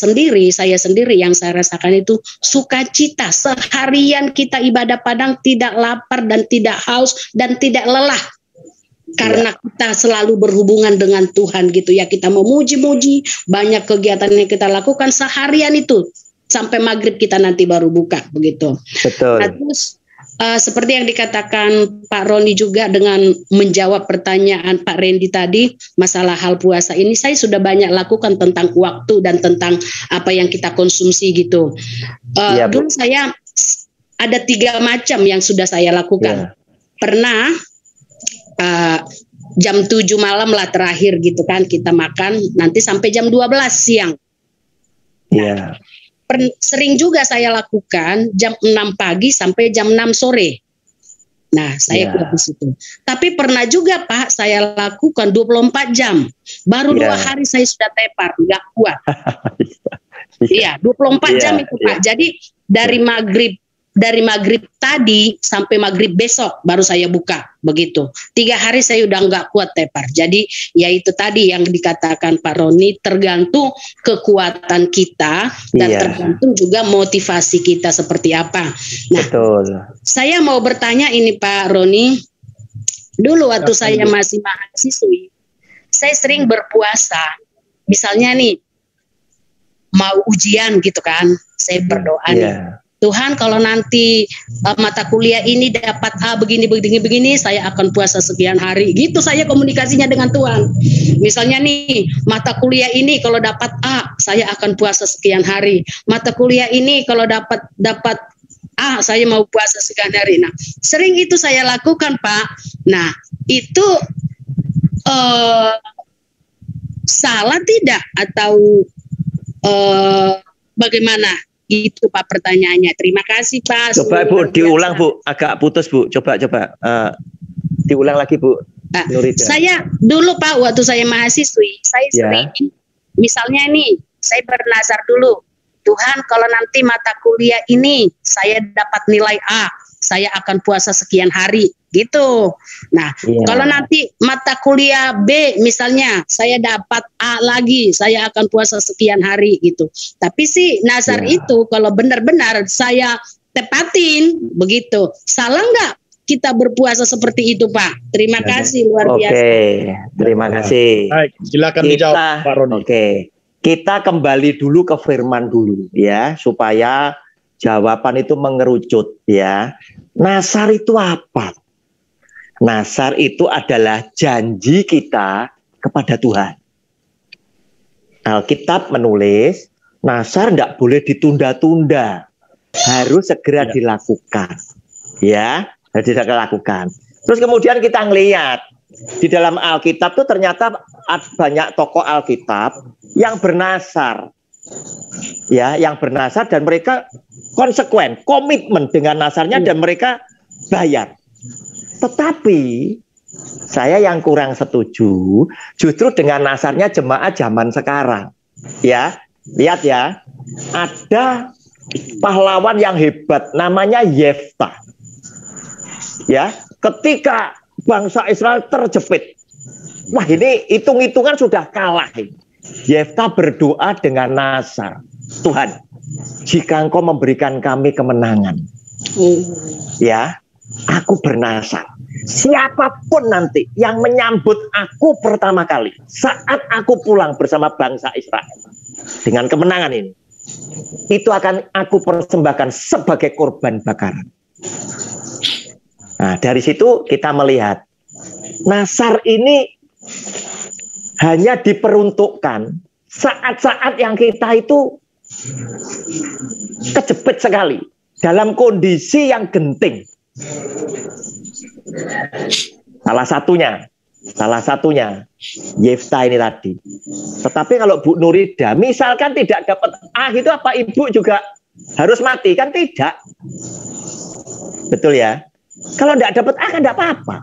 sendiri yang saya rasakan itu sukacita. Seharian kita ibadah padang tidak lapar dan tidak haus dan tidak lelah. Karena kita selalu berhubungan dengan Tuhan gitu ya. Kita memuji-muji, banyak kegiatan yang kita lakukan seharian itu. Sampai maghrib kita nanti baru buka begitu. Betul. Nah, terus seperti yang dikatakan Pak Roni juga dengan menjawab pertanyaan Pak Randy tadi masalah hal puasa ini, saya sudah banyak lakukan tentang waktu dan tentang apa yang kita konsumsi gitu. Dulu saya ada 3 macam yang sudah saya lakukan. Pernah jam 7 malam lah terakhir gitu kan kita makan, nanti sampai jam 12 siang. Sering juga saya lakukan jam 6 pagi sampai jam 6 sore. Nah, saya kuat di situ. Tapi pernah juga Pak, saya lakukan 24 jam. Baru 2 hari saya sudah tepar, nggak kuat. Iya, 24 jam itu Pak. Jadi dari maghrib tadi sampai maghrib besok baru saya buka begitu. 3 hari saya udah nggak kuat tepar. Jadi ya itu tadi yang dikatakan Pak Roni, tergantung kekuatan kita dan tergantung juga motivasi kita seperti apa. Nah, saya mau bertanya ini Pak Roni, dulu waktu saya masih mahasiswi, saya sering berpuasa. Misalnya nih mau ujian gitu kan, saya berdoa nih. Tuhan, kalau nanti mata kuliah ini dapat A begini, saya akan puasa sekian hari. Gitu saya komunikasinya dengan Tuhan. Misalnya nih, mata kuliah ini kalau dapat A, saya akan puasa sekian hari. Mata kuliah ini kalau dapat A, saya mau puasa sekian hari. Nah, sering itu saya lakukan, Pak. Nah, itu salah tidak atau bagaimana? Itu Pak pertanyaannya. Terima kasih Pak. Coba Bu diulang Bu, agak putus Bu. Coba diulang lagi Bu. Saya dulu Pak waktu saya mahasiswi, saya sering misalnya nih, saya bernazar dulu. Tuhan, kalau nanti mata kuliah ini saya dapat nilai A, saya akan puasa sekian hari gitu. Nah, kalau nanti mata kuliah B misalnya saya dapat A lagi, saya akan puasa sekian hari gitu. Tapi sih nazar itu kalau benar-benar saya tepatin begitu. Salah nggak kita berpuasa seperti itu Pak? Terima kasih luar biasa. Oke, terima kasih. Baik, silakan dijawab Pak Roni. Kita kembali dulu ke firman dulu ya, supaya jawaban itu mengerucut ya. Nazar itu apa? Nazar itu adalah janji kita kepada Tuhan. Alkitab menulis, nazar tidak boleh ditunda-tunda, harus segera dilakukan. Ya, harus dilakukan. Terus kemudian kita ngelihat di dalam Alkitab itu ternyata banyak tokoh Alkitab yang bernazar. Ya, yang bernazar dan mereka konsekuen, komitmen dengan nazarnya dan mereka bayar. Tetapi saya yang kurang setuju justru dengan nazarnya jemaat zaman sekarang. Ya, lihat ya, ada pahlawan yang hebat namanya Yefta. Ya, ketika bangsa Israel terjepit, wah ini hitung-hitungan sudah kalah. Yefta berdoa dengan nazar, Tuhan, jika Engkau memberikan kami kemenangan, ya, aku bernazar, siapapun nanti yang menyambut aku pertama kali saat aku pulang bersama bangsa Israel dengan kemenangan ini, itu akan aku persembahkan sebagai korban bakaran. Nah, dari situ kita melihat nazar ini hanya diperuntukkan saat-saat yang kita itu kejepit sekali dalam kondisi yang genting. Salah satunya Yefta ini tadi. Tetapi kalau Bu Nurida misalkan tidak dapat A itu, apa Ibu juga harus mati? Kan tidak. Betul ya? Kalau tidak dapat A kan tidak apa-apa.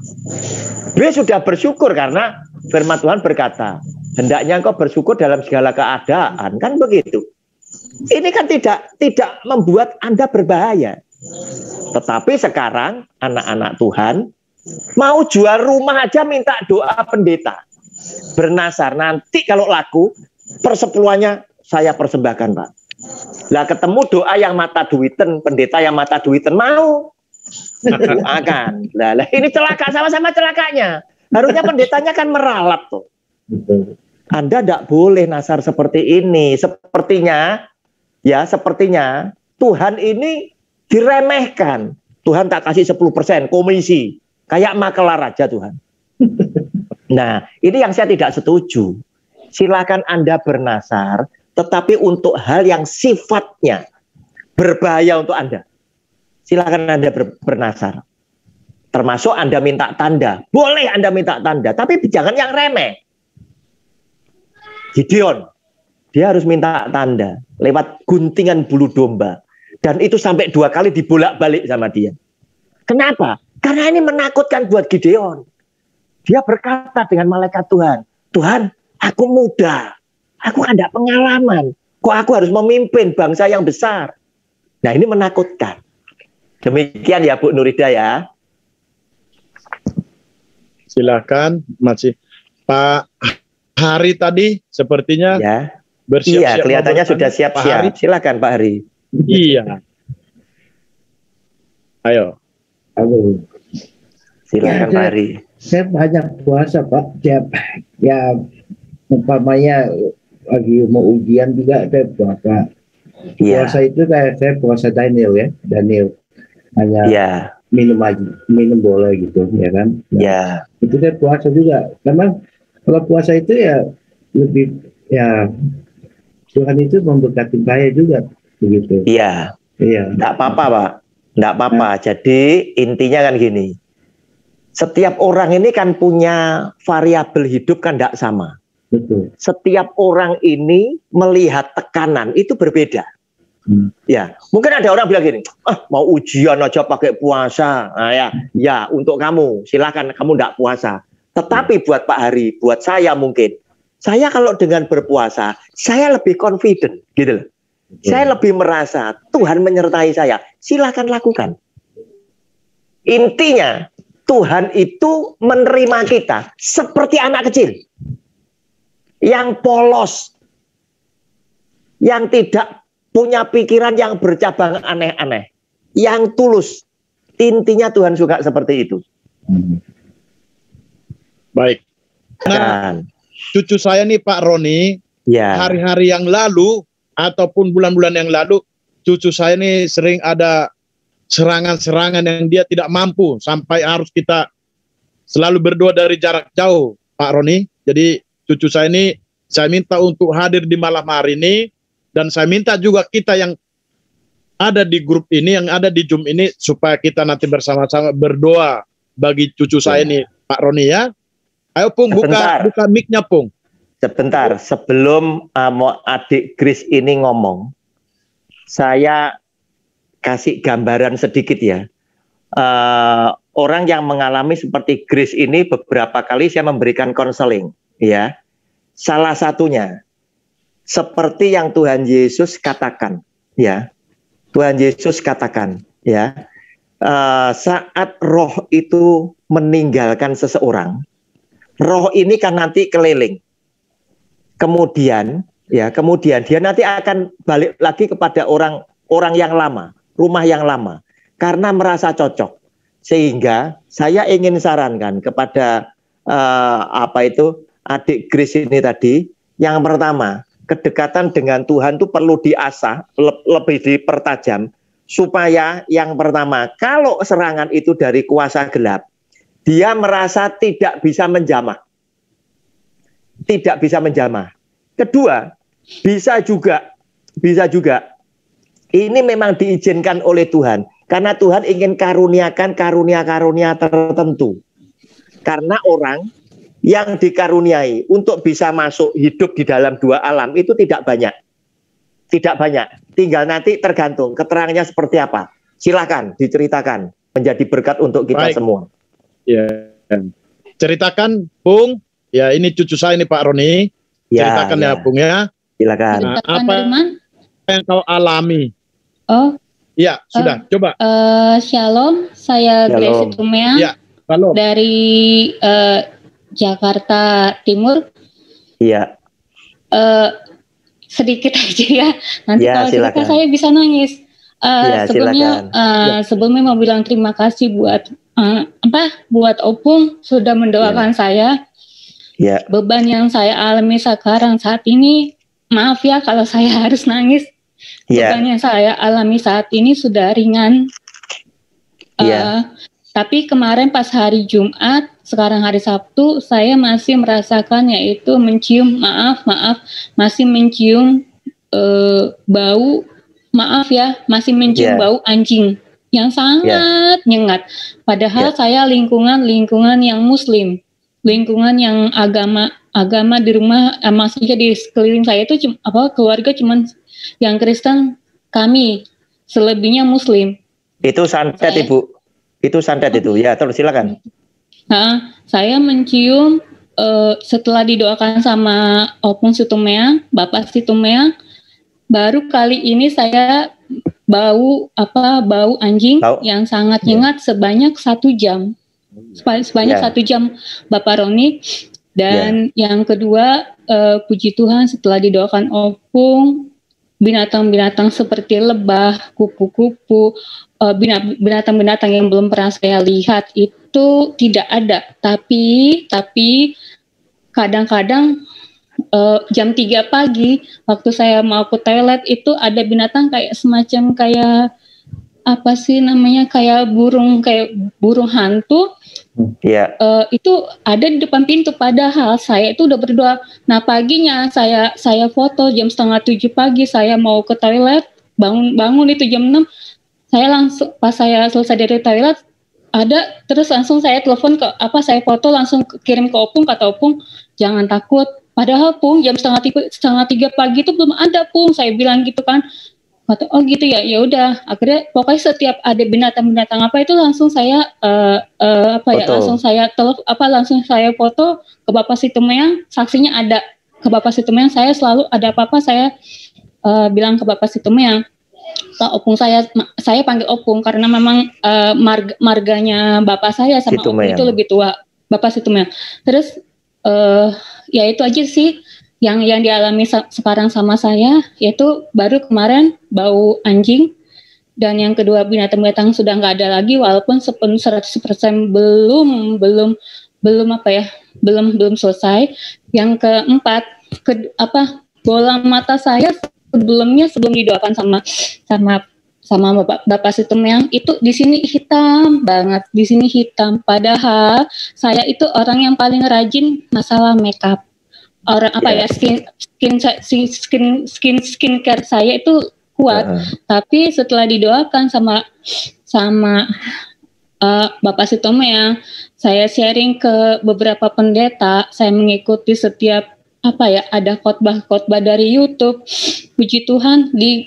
Dia sudah bersyukur karena firman Tuhan berkata, hendaknya engkau bersyukur dalam segala keadaan, kan begitu. Ini kan tidak membuat Anda berbahaya. Tetapi sekarang anak-anak Tuhan Mau jual rumah aja minta doa pendeta. Bernasar, nanti kalau laku, persepuluhannya saya persembahkan, Pak. Lah ketemu doa yang mata duiten, pendeta yang mata duiten, mau. Doakan. Lah ini celaka, sama-sama celakanya. Harusnya pendetanya kan meralat tuh. Anda tidak boleh nasar seperti ini. Sepertinya Tuhan ini diremehkan. Tuhan tak kasih 10% komisi. Kayak makelar aja Tuhan. Nah, ini yang saya tidak setuju. Silakan Anda bernasar, tetapi untuk hal yang sifatnya berbahaya untuk Anda. Silakan Anda bernasar. Termasuk Anda minta tanda. Boleh Anda minta tanda, tapi jangan yang remeh. Gideon, dia harus minta tanda lewat guntingan bulu domba. Dan itu sampai 2 kali dibolak-balik sama dia. Kenapa? Karena ini menakutkan buat Gideon. Dia berkata dengan malaikat Tuhan, Tuhan, aku muda, aku ada pengalaman. Kok aku harus memimpin bangsa yang besar? Nah ini menakutkan. Demikian ya Bu Nurida ya. Silakan masih Pak Hari tadi sepertinya ya. Bersiap-siap. Iya, kelihatannya sudah siap-siap. Silakan Pak Hari. Iya. Ayo. Halo. Silakan Pak Hari. Saya banyak puasa Pak. Ya umpamanya lagi mau ujian juga saya puasa. Ya. Puasa itu kayak saya puasa Daniel ya. Daniel hanya minum boleh gitu ya kan. Ya. Itu saya puasa juga. Karena kalau puasa itu ya lebih ya Tuhan itu memberkati saya juga begitu. Iya. Iya. Enggak apa-apa, Pak. Enggak apa-apa. Jadi intinya kan gini. Setiap orang ini kan punya variabel hidup kan enggak sama. Betul. Setiap orang ini melihat tekanan itu berbeda. Ya, mungkin ada orang bilang gini, mau ujian aja pakai puasa. Nah, ya untuk kamu, silakan kamu enggak puasa. Tetapi buat Pak Hari, buat saya mungkin, saya kalau dengan berpuasa, saya lebih confident, gitu loh. Saya lebih merasa Tuhan menyertai saya. Silakan lakukan. Intinya, Tuhan itu menerima kita seperti anak kecil. Yang polos. Yang tidak punya pikiran yang bercabang aneh-aneh. Yang tulus. Intinya Tuhan suka seperti itu. Baik. Nah, cucu saya nih Pak Roni, hari-hari yang lalu ataupun bulan-bulan yang lalu, cucu saya nih sering ada serangan-serangan yang dia tidak mampu sampai harus kita selalu berdoa dari jarak jauh, Pak Roni. Jadi cucu saya ini saya minta untuk hadir di malam hari ini dan saya minta juga kita yang ada di grup ini, yang ada di Zoom ini supaya kita nanti bersama-sama berdoa bagi cucu saya ini, Pak Roni ya. Ayo Pung, buka mic-nya Pung. Sebentar, sebelum adik Grace ini ngomong, saya kasih gambaran sedikit ya. Orang yang mengalami seperti Grace ini beberapa kali saya memberikan konseling, ya. Salah satunya seperti yang Tuhan Yesus katakan, ya. Tuhan Yesus katakan, ya. Saat roh itu meninggalkan seseorang, roh ini kan nanti keliling. Kemudian dia nanti akan balik lagi kepada orang yang lama, rumah yang lama, karena merasa cocok. Sehingga saya ingin sarankan kepada adik Grace ini tadi, yang pertama, kedekatan dengan Tuhan itu perlu diasah, lebih dipertajam, supaya yang pertama, kalau serangan itu dari kuasa gelap, dia merasa tidak bisa menjamah. Tidak bisa menjamah. Kedua, bisa juga ini memang diizinkan oleh Tuhan. Karena Tuhan ingin karuniakan karunia-karunia tertentu. Karena orang yang dikaruniai untuk bisa masuk hidup di dalam 2 alam itu tidak banyak. Tidak banyak. Tinggal nanti tergantung keterangannya seperti apa. Silakan diceritakan. Menjadi berkat untuk kita semua. Ya, ceritakan, Pung. Ya, ini cucu saya ini Pak Roni. Ceritakan ya, Pung ya. Silakan. Nah, apa yang kau alami? Oh. Ya, sudah. Coba. Shalom, saya Grace Tumea. Ya. dari Jakarta Timur. Iya. Sedikit aja ya. Nanti ya, kalau cerita saya bisa nangis. Sebelumnya mau bilang terima kasih buat buat Opung sudah mendoakan saya. Ya. Beban yang saya alami sekarang saat ini, maaf ya kalau saya harus nangis. Beban yang saya alami saat ini sudah ringan. Tapi kemarin pas hari Jumat, sekarang hari Sabtu, saya masih merasakan yaitu mencium, masih mencium bau, masih mencium bau anjing yang sangat nyengat. Padahal saya lingkungan yang Muslim, lingkungan yang agama di rumah, maksudnya di sekeliling saya itu keluarga cuman yang Kristen, kami selebihnya Muslim. Itu santet Ibu. Itu santet itu. Ya, terus silakan. Saya mencium setelah didoakan sama Opung Situmeang, Bapak Situmeang, baru kali ini saya bau anjing yang sangat nyengat sebanyak 1 jam. Sebanyak 1 jam Bapak Roni. Dan yang kedua, puji Tuhan setelah didoakan Opung, binatang-binatang seperti lebah, kupu-kupu, binatang-binatang yang belum pernah saya lihat itu tidak ada. Tapi kadang-kadang jam 3 pagi waktu saya mau ke toilet itu ada binatang kayak semacam kayak kayak burung hantu. Itu ada di depan pintu, padahal saya itu udah berdoa. Nah paginya saya foto jam 6:30 pagi, saya mau ke toilet, bangun itu jam 6, saya langsung pas saya selesai dari toilet ada, terus langsung saya telepon saya foto langsung kirim ke Opung, kata Opung jangan takut, padahal Pung jam 2:30 pagi itu belum ada Pung, saya bilang gitu kan. Kata, oh gitu ya, ya udah. Akhirnya pokoknya setiap ada binatang-binatang itu langsung saya langsung saya foto ke Bapak Situmeang, saksinya ada ke Bapak Situmeang. Saya selalu ada apa-apa saya bilang ke Bapak Situmeang. Pak Opung saya panggil Opung karena memang marganya Bapak saya sama Opung itu lebih tua, Bapak Situmeang. Terus ya itu aja sih yang dialami sekarang sama saya, yaitu baru kemarin bau anjing, dan yang kedua binatang-binatang sudah nggak ada lagi, walaupun 100% belum selesai. Yang keempat, bola mata saya sebelum didoakan sama Bapak Situmeang itu di sini hitam banget, di sini hitam. Padahal saya itu orang yang paling rajin masalah makeup. Orang skincare saya itu kuat, tapi setelah didoakan sama Bapak Situmeang, saya sharing ke beberapa pendeta, saya mengikuti setiap ada khotbah dari YouTube. Puji Tuhan, di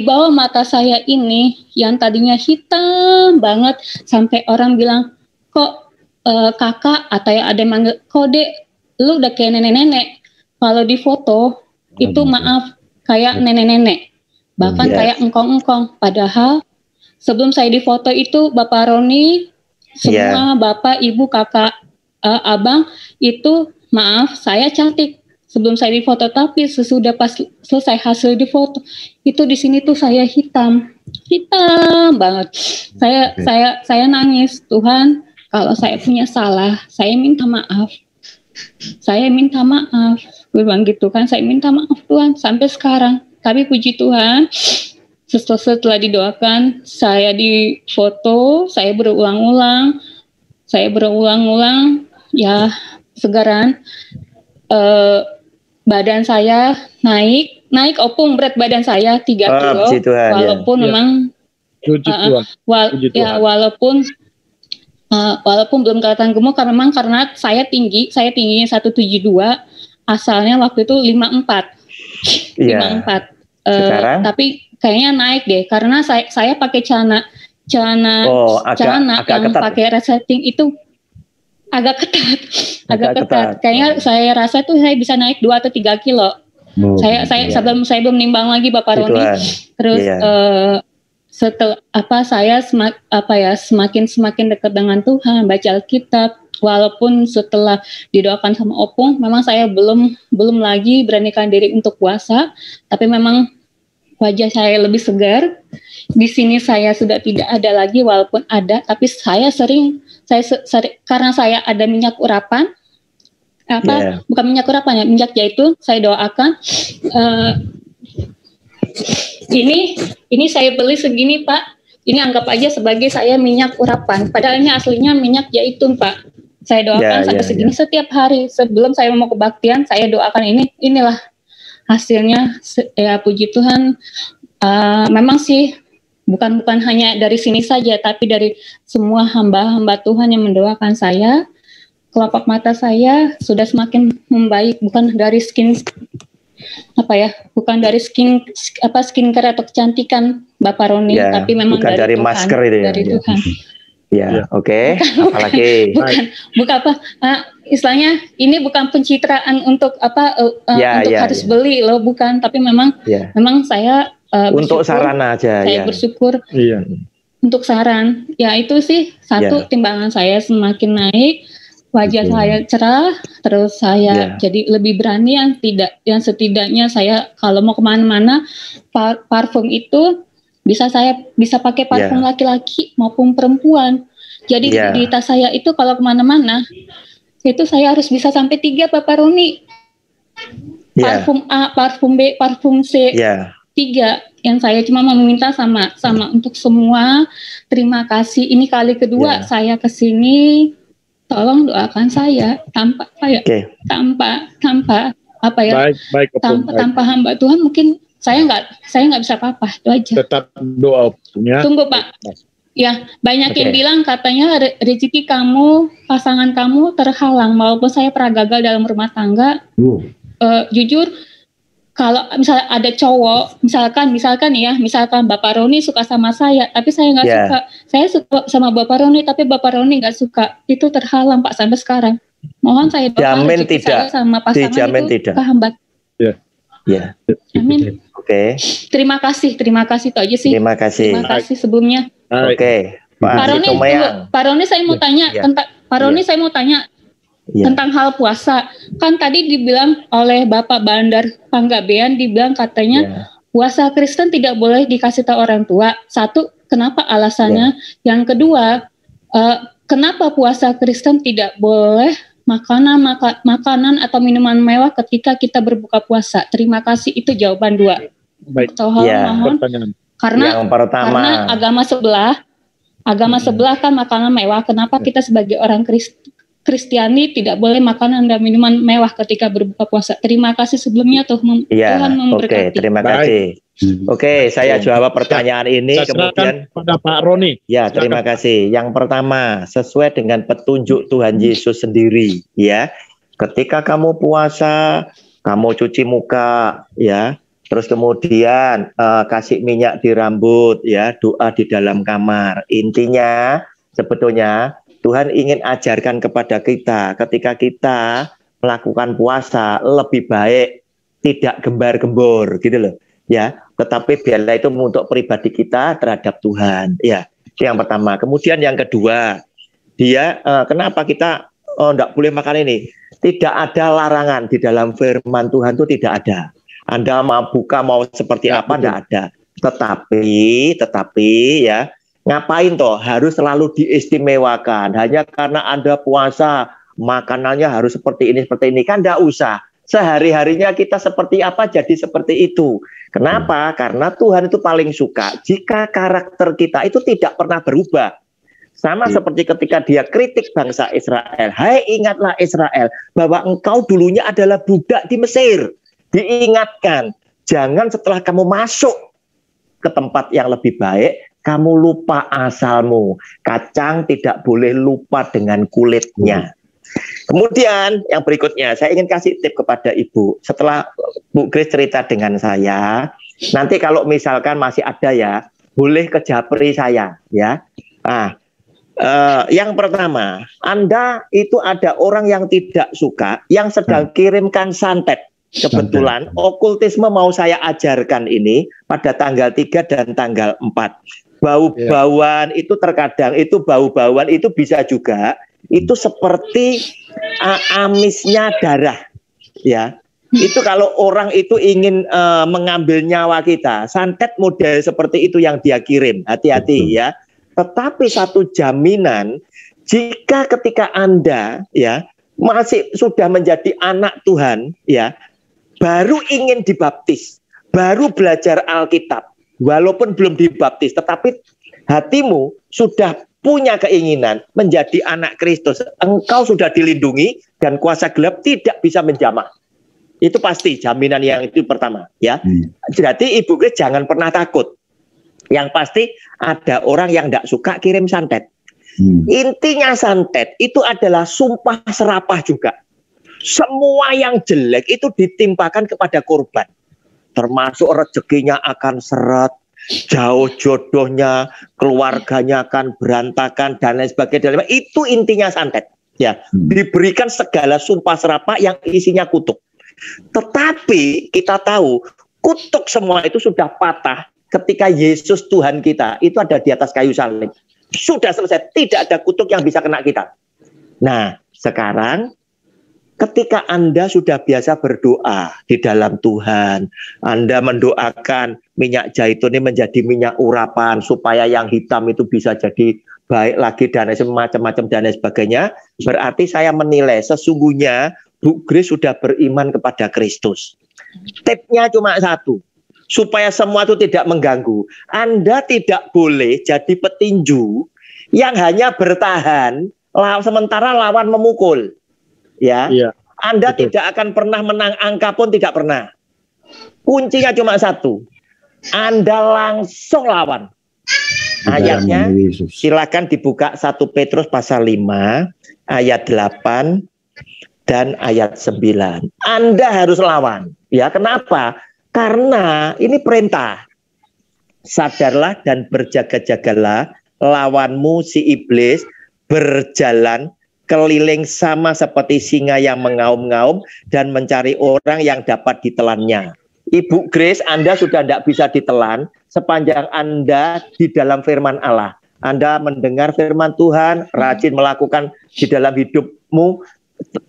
bawah mata saya ini yang tadinya hitam banget sampai orang bilang, kok kakak, atau ada yang manggil, kok dek lu udah kayak nenek-nenek. Kalau di foto itu kayak nenek-nenek, bahkan kayak engkong-engkong. Padahal sebelum saya di foto itu Bapak Roni, semua bapak, ibu, kakak, abang itu saya cantik sebelum saya di foto, tapi sesudah pas selesai hasil di foto itu di sini tuh saya hitam banget. Saya nangis, Tuhan, kalau saya punya salah, saya minta maaf. Gue bilang gitu kan, saya minta maaf Tuhan sampai sekarang. Tapi puji Tuhan, setelah didoakan, saya di foto, saya berulang-ulang, ya segaran, badan saya naik Opung, berat badan saya 3 kilo, walaupun memang walaupun belum kelihatan gemuk, karena saya tingginya 172, asalnya waktu itu 54. Tapi kayaknya naik deh, karena saya pakai celana yang pakai resleting itu agak ketat. Kayaknya saya rasa tuh saya bisa naik 2 atau 3 kilo. Saya belum nimbang lagi Bapak Roni. Terus setelah saya semakin dekat dengan Tuhan, baca Alkitab, walaupun setelah didoakan sama Opung, memang saya belum lagi beranikan diri untuk puasa, tapi memang wajah saya lebih segar. Di sini saya sudah tidak ada lagi, walaupun ada, tapi saya sering karena saya ada minyak urapan, bukan minyak urapan ya, minyak zaitun, saya doakan. Ini saya beli segini, Pak. Ini anggap aja sebagai saya minyak urapan. Padahal ini aslinya minyak zaitun, Pak. Saya doakan sampai segini setiap hari. Sebelum saya mau kebaktian, saya doakan inilah hasilnya. Ya puji Tuhan. Memang sih bukan hanya dari sini saja, tapi dari semua hamba-hamba Tuhan yang mendoakan saya. Kelopak mata saya sudah semakin membaik, bukan dari bukan dari skincare atau kecantikan Bapak Roni, tapi memang bukan dari Tuhan, masker itu ya. Dari Tuhan. Oke. Apalagi bukan istilahnya ini bukan pencitraan untuk harus beli loh, bukan, tapi memang saya untuk sarana aja. Saya bersyukur untuk saran. Ya itu sih satu, timbangan saya semakin naik. Wajah saya cerah, terus saya jadi lebih berani yang setidaknya saya kalau mau kemana-mana parfum itu saya bisa pakai parfum laki-laki maupun perempuan. Jadi di tas saya itu kalau kemana-mana itu saya harus bisa sampai 3 Bapak Roni. Parfum A, parfum B, parfum C. 3 yang saya cuma mau meminta sama untuk semua. Terima kasih. Ini kali kedua saya kesini. Tolong doakan saya tanpa hamba Tuhan mungkin saya nggak bisa apa-apa, itu aja. Tetap doa punya. Tunggu Pak. Ya, banyak yang bilang katanya rezeki kamu, pasangan kamu terhalang, walaupun saya pernah gagal dalam rumah tangga. Jujur, kalau misalnya ada cowok, misalkan Bapak Roni suka sama saya, tapi saya nggak suka. Saya suka sama Bapak Roni, tapi Bapak Roni nggak suka. Itu terhalang Pak sampai sekarang. Mohon saya doa rezeki saya sama pasangan itu kehambat. Amin. Terima kasih itu aja sih. Terima kasih sebelumnya. Pak Roni saya mau tanya tentang hal puasa. Kan tadi dibilang oleh Bapak Bandar Panggabean, dibilang katanya puasa Kristen tidak boleh dikasih tahu orang tua. Satu, kenapa alasannya? Yang kedua, kenapa puasa Kristen tidak boleh makanan atau minuman mewah ketika kita berbuka puasa? Terima kasih, itu jawaban 2. Baik. Mohon. Karena agama sebelah kan makanan mewah. Kenapa kita sebagai orang Kristiani tidak boleh makanan dan minuman mewah ketika berbuka puasa? Terima kasih sebelumnya Tuhan memberkati. Terima kasih. Saya jawab pertanyaan ini kemudian pada Pak Roni. Terima kasih. Yang pertama, sesuai dengan petunjuk Tuhan Yesus sendiri, ketika kamu puasa, kamu cuci muka, terus kemudian kasih minyak di rambut, doa di dalam kamar. Intinya sebetulnya Tuhan ingin ajarkan kepada kita ketika kita melakukan puasa lebih baik tidak gembar-gembor gitu loh, tetapi biarlah itu untuk pribadi kita terhadap Tuhan, itu yang pertama. Kemudian yang kedua, kenapa kita tidak boleh makan ini? Tidak ada larangan di dalam firman Tuhan, itu tidak ada. Anda mau buka mau seperti apa tidak ada. Tetapi ngapain toh harus selalu diistimewakan hanya karena Anda puasa makanannya harus seperti ini kan tidak usah. Sehari-harinya kita seperti apa jadi seperti itu. Kenapa? Karena Tuhan itu paling suka jika karakter kita itu tidak pernah berubah. Sama seperti ketika dia kritik bangsa Israel. Hai, ingatlah Israel bahwa engkau dulunya adalah budak di Mesir. Diingatkan, jangan setelah kamu masuk ke tempat yang lebih baik kamu lupa asalmu. Kacang tidak boleh lupa dengan kulitnya. Kemudian yang berikutnya, saya ingin kasih tip kepada Ibu. Setelah Bu Grace cerita dengan saya, nanti kalau misalkan masih ada boleh ke japri saya, yang pertama, Anda itu ada orang yang tidak suka, yang sedang kirimkan santet. Kebetulan okultisme mau saya ajarkan ini pada tanggal 3 dan tanggal 4. Bau-bauan itu terkadang itu bau-bauan itu bisa juga itu seperti amisnya darah, ya. Itu kalau orang itu ingin mengambil nyawa kita, santet model seperti itu yang dia kirim, hati-hati ya. Tetapi satu jaminan, jika ketika Anda ya masih sudah menjadi anak Tuhan ya, baru ingin dibaptis, baru belajar Alkitab, walaupun belum dibaptis, tetapi hatimu sudah punya keinginan menjadi anak Kristus, engkau sudah dilindungi dan kuasa gelap tidak bisa menjamah. Itu pasti jaminan yang itu pertama ya. Jadi Ibu Grace jangan pernah takut. Yang pasti ada orang yang tidak suka kirim santet. Intinya santet itu adalah sumpah serapah juga. Semua yang jelek itu ditimpakan kepada korban. Termasuk rezekinya akan seret, jauh jodohnya, keluarganya akan berantakan dan lain sebagainya. Itu intinya santet. Ya, diberikan segala sumpah serapah yang isinya kutuk. Tetapi kita tahu kutuk semua itu sudah patah ketika Yesus Tuhan kita itu ada di atas kayu salib. Sudah selesai, tidak ada kutuk yang bisa kena kita. Nah, sekarang ketika Anda sudah biasa berdoa di dalam Tuhan, Anda mendoakan minyak zaitun ini menjadi minyak urapan supaya yang hitam itu bisa jadi baik lagi dan macam-macam dan sebagainya. Berarti saya menilai sesungguhnya Bu Grace sudah beriman kepada Kristus. Tipnya cuma satu, supaya semua itu tidak mengganggu. Anda tidak boleh jadi petinju yang hanya bertahan sementara lawan memukul. Ya, Anda tidak akan pernah menang angka pun tidak pernah. Kuncinya cuma satu, Anda langsung lawan. Ayatnya silakan dibuka 1 Petrus pasal 5 ayat 8 dan ayat 9. Anda harus lawan. Ya, kenapa? Karena ini perintah. Sadarlah dan berjaga-jagalah, lawanmu si iblis berjalan keliling sama seperti singa yang mengaum-ngaum dan mencari orang yang dapat ditelannya. Ibu Grace, Anda sudah tidak bisa ditelan sepanjang Anda di dalam firman Allah. Anda mendengar firman Tuhan, rajin melakukan di dalam hidupmu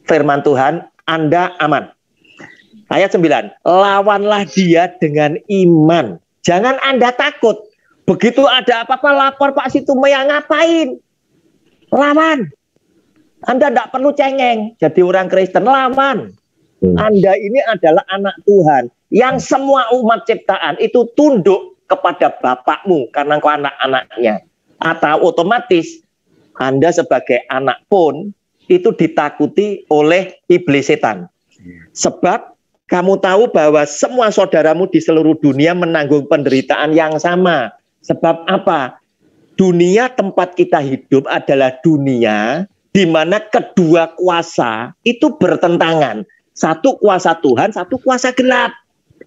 firman Tuhan, Anda aman. Ayat 9, lawanlah dia dengan iman. Jangan Anda takut. Begitu ada apa-apa lapor Pak Situmaya, ngapain? Lawan. Anda tidak perlu cengeng jadi orang Kristen, lawan. Anda ini adalah anak Tuhan yang semua umat ciptaan itu tunduk kepada Bapakmu karena engkau anak-anaknya. Atau otomatis Anda sebagai anak pun itu ditakuti oleh iblis setan. Sebab kamu tahu bahwa semua saudaramu di seluruh dunia menanggung penderitaan yang sama. Sebab apa? Dunia tempat kita hidup adalah dunia di mana kedua kuasa itu bertentangan. Satu kuasa Tuhan, satu kuasa gelap.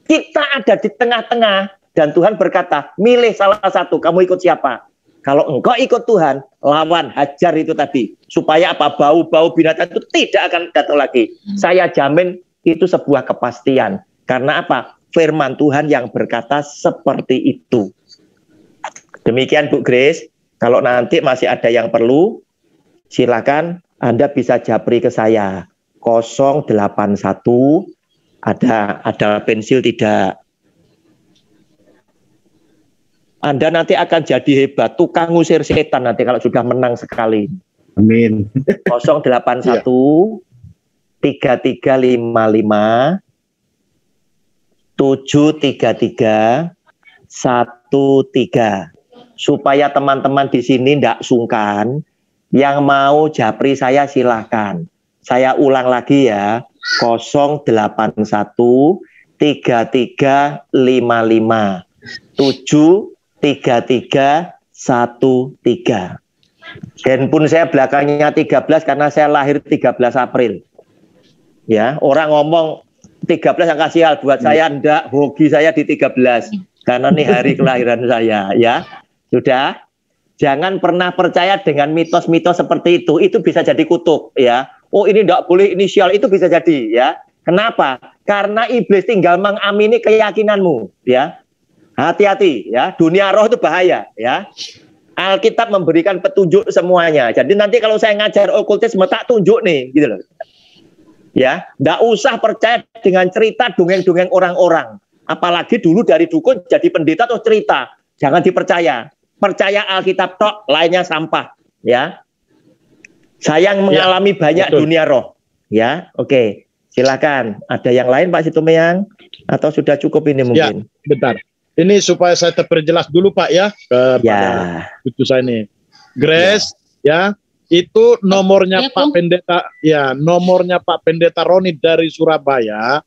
Kita ada di tengah-tengah dan Tuhan berkata, milih salah satu, kamu ikut siapa? Kalau engkau ikut Tuhan, lawan, hajar itu tadi. Supaya apa? Bau-bau binatang itu tidak akan datang lagi. Saya jamin itu sebuah kepastian. Karena apa? Firman Tuhan yang berkata seperti itu. Demikian Bu Grace. Kalau nanti masih ada yang perlu, silakan Anda bisa japri ke saya. 081, ada pensil tidak? Anda nanti akan jadi hebat, tukang ngusir setan nanti kalau sudah menang sekali. Amin. 081 3355 733 13. Supaya teman-teman di sini tidak sungkan, yang mau japri saya silahkan. Saya ulang lagi ya, 081 3355 73313. Handphone saya belakangnya 13 karena saya lahir 13 April. Ya, orang ngomong 13 angka sial, buat saya enggak, hoki saya di 13 karena ini hari kelahiran saya, ya. Sudah, jangan pernah percaya dengan mitos-mitos seperti itu bisa jadi kutuk, ya. Oh, ini enggak boleh inisial, itu bisa jadi, ya. Kenapa? Karena iblis tinggal mengamini keyakinanmu, ya. Hati-hati ya, dunia roh itu bahaya ya. Alkitab memberikan petunjuk semuanya. Jadi nanti kalau saya ngajar okultisme tak tunjuk nih, gitu loh. Ya, nggak usah percaya dengan cerita dongeng-dongeng orang-orang. Apalagi dulu dari dukun jadi pendeta atau cerita, jangan dipercaya. Percaya Alkitab tok, lainnya sampah. Ya, saya yang mengalami banyak betul. Dunia roh. Ya, oke. Silakan. Ada yang lain Pak Situmeyang? Atau sudah cukup ini mungkin? Ya, bentar. Ini supaya saya terperjelas dulu Pak ya kepada cucu saya ini. Grace ya, itu nomornya Pak Pendeta ya, nomornya Pak Pendeta Roni dari Surabaya.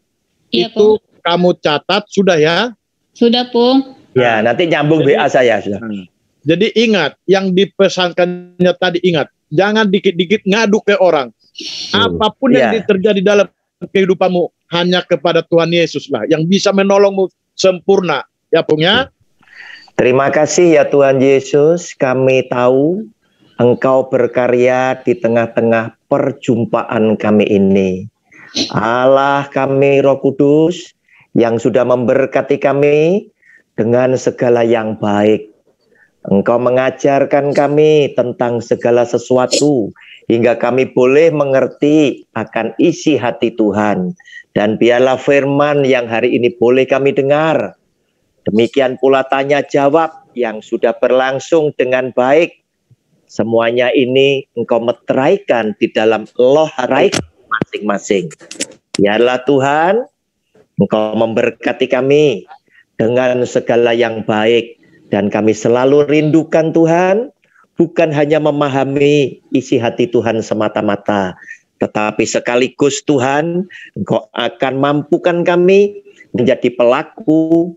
Itu kamu catat sudah ya? Sudah, Pung. Ya, nanti nyambung WA saya sudah. Jadi ingat, yang dipesankannya tadi ingat, jangan dikit-dikit ngadu ke orang. Apapun yang terjadi dalam kehidupanmu hanya kepada Tuhan Yesus lah yang bisa menolongmu sempurna. Ya Pung ya. Terima kasih ya Tuhan Yesus, kami tahu Engkau berkarya di tengah-tengah perjumpaan kami ini. Allah kami Roh Kudus yang sudah memberkati kami dengan segala yang baik. Engkau mengajarkan kami tentang segala sesuatu hingga kami boleh mengerti akan isi hati Tuhan. Dan biarlah firman yang hari ini boleh kami dengar. Demikian pula tanya jawab yang sudah berlangsung dengan baik. Semuanya ini Engkau meteraikan di dalam loh haraik masing-masing. Biarlah Tuhan Engkau memberkati kami dengan segala yang baik. Dan kami selalu rindukan Tuhan, bukan hanya memahami isi hati Tuhan semata-mata, tetapi sekaligus Tuhan Engkau akan mampukan kami menjadi pelaku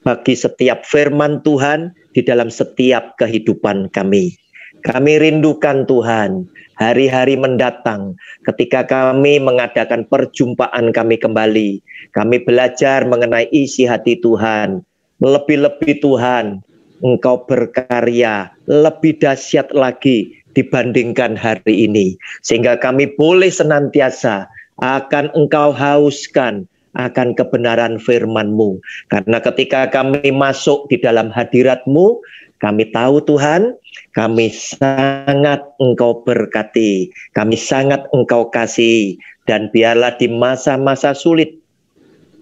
bagi setiap firman Tuhan di dalam setiap kehidupan kami. Kami rindukan Tuhan hari-hari mendatang ketika kami mengadakan perjumpaan kami kembali. Kami belajar mengenai isi hati Tuhan. Lebih-lebih Tuhan, Engkau berkarya lebih dahsyat lagi dibandingkan hari ini. Sehingga kami boleh senantiasa akan Engkau hauskan akan kebenaran firman-Mu. Karena ketika kami masuk di dalam hadirat-Mu, kami tahu Tuhan, kami sangat Engkau berkati, kami sangat Engkau kasih, dan biarlah di masa-masa sulit,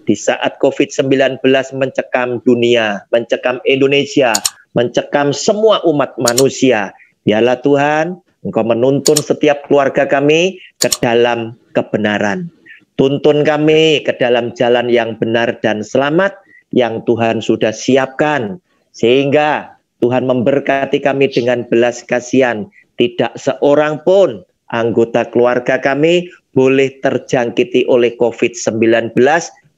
di saat COVID-19 mencekam dunia, mencekam Indonesia, mencekam semua umat manusia, biarlah Tuhan, Engkau menuntun setiap keluarga kami ke dalam kebenaran. Tuntun kami ke dalam jalan yang benar dan selamat yang Tuhan sudah siapkan. Sehingga Tuhan memberkati kami dengan belas kasihan. Tidak seorang pun anggota keluarga kami boleh terjangkiti oleh COVID-19.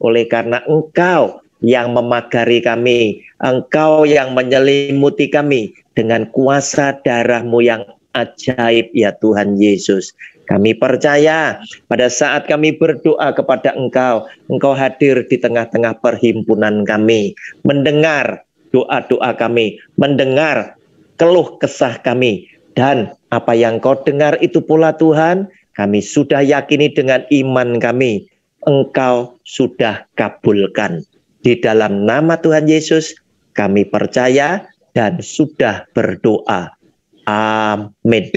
Oleh karena Engkau yang memagari kami. Engkau yang menyelimuti kami dengan kuasa darah-Mu yang ajaib ya Tuhan Yesus. Kami percaya pada saat kami berdoa kepada Engkau, Engkau hadir di tengah-tengah perhimpunan kami, mendengar doa-doa kami, mendengar keluh kesah kami, dan apa yang Kau dengar itu pula Tuhan, kami sudah yakini dengan iman kami, Engkau sudah kabulkan. Di dalam nama Tuhan Yesus, kami percaya dan sudah berdoa. Amin.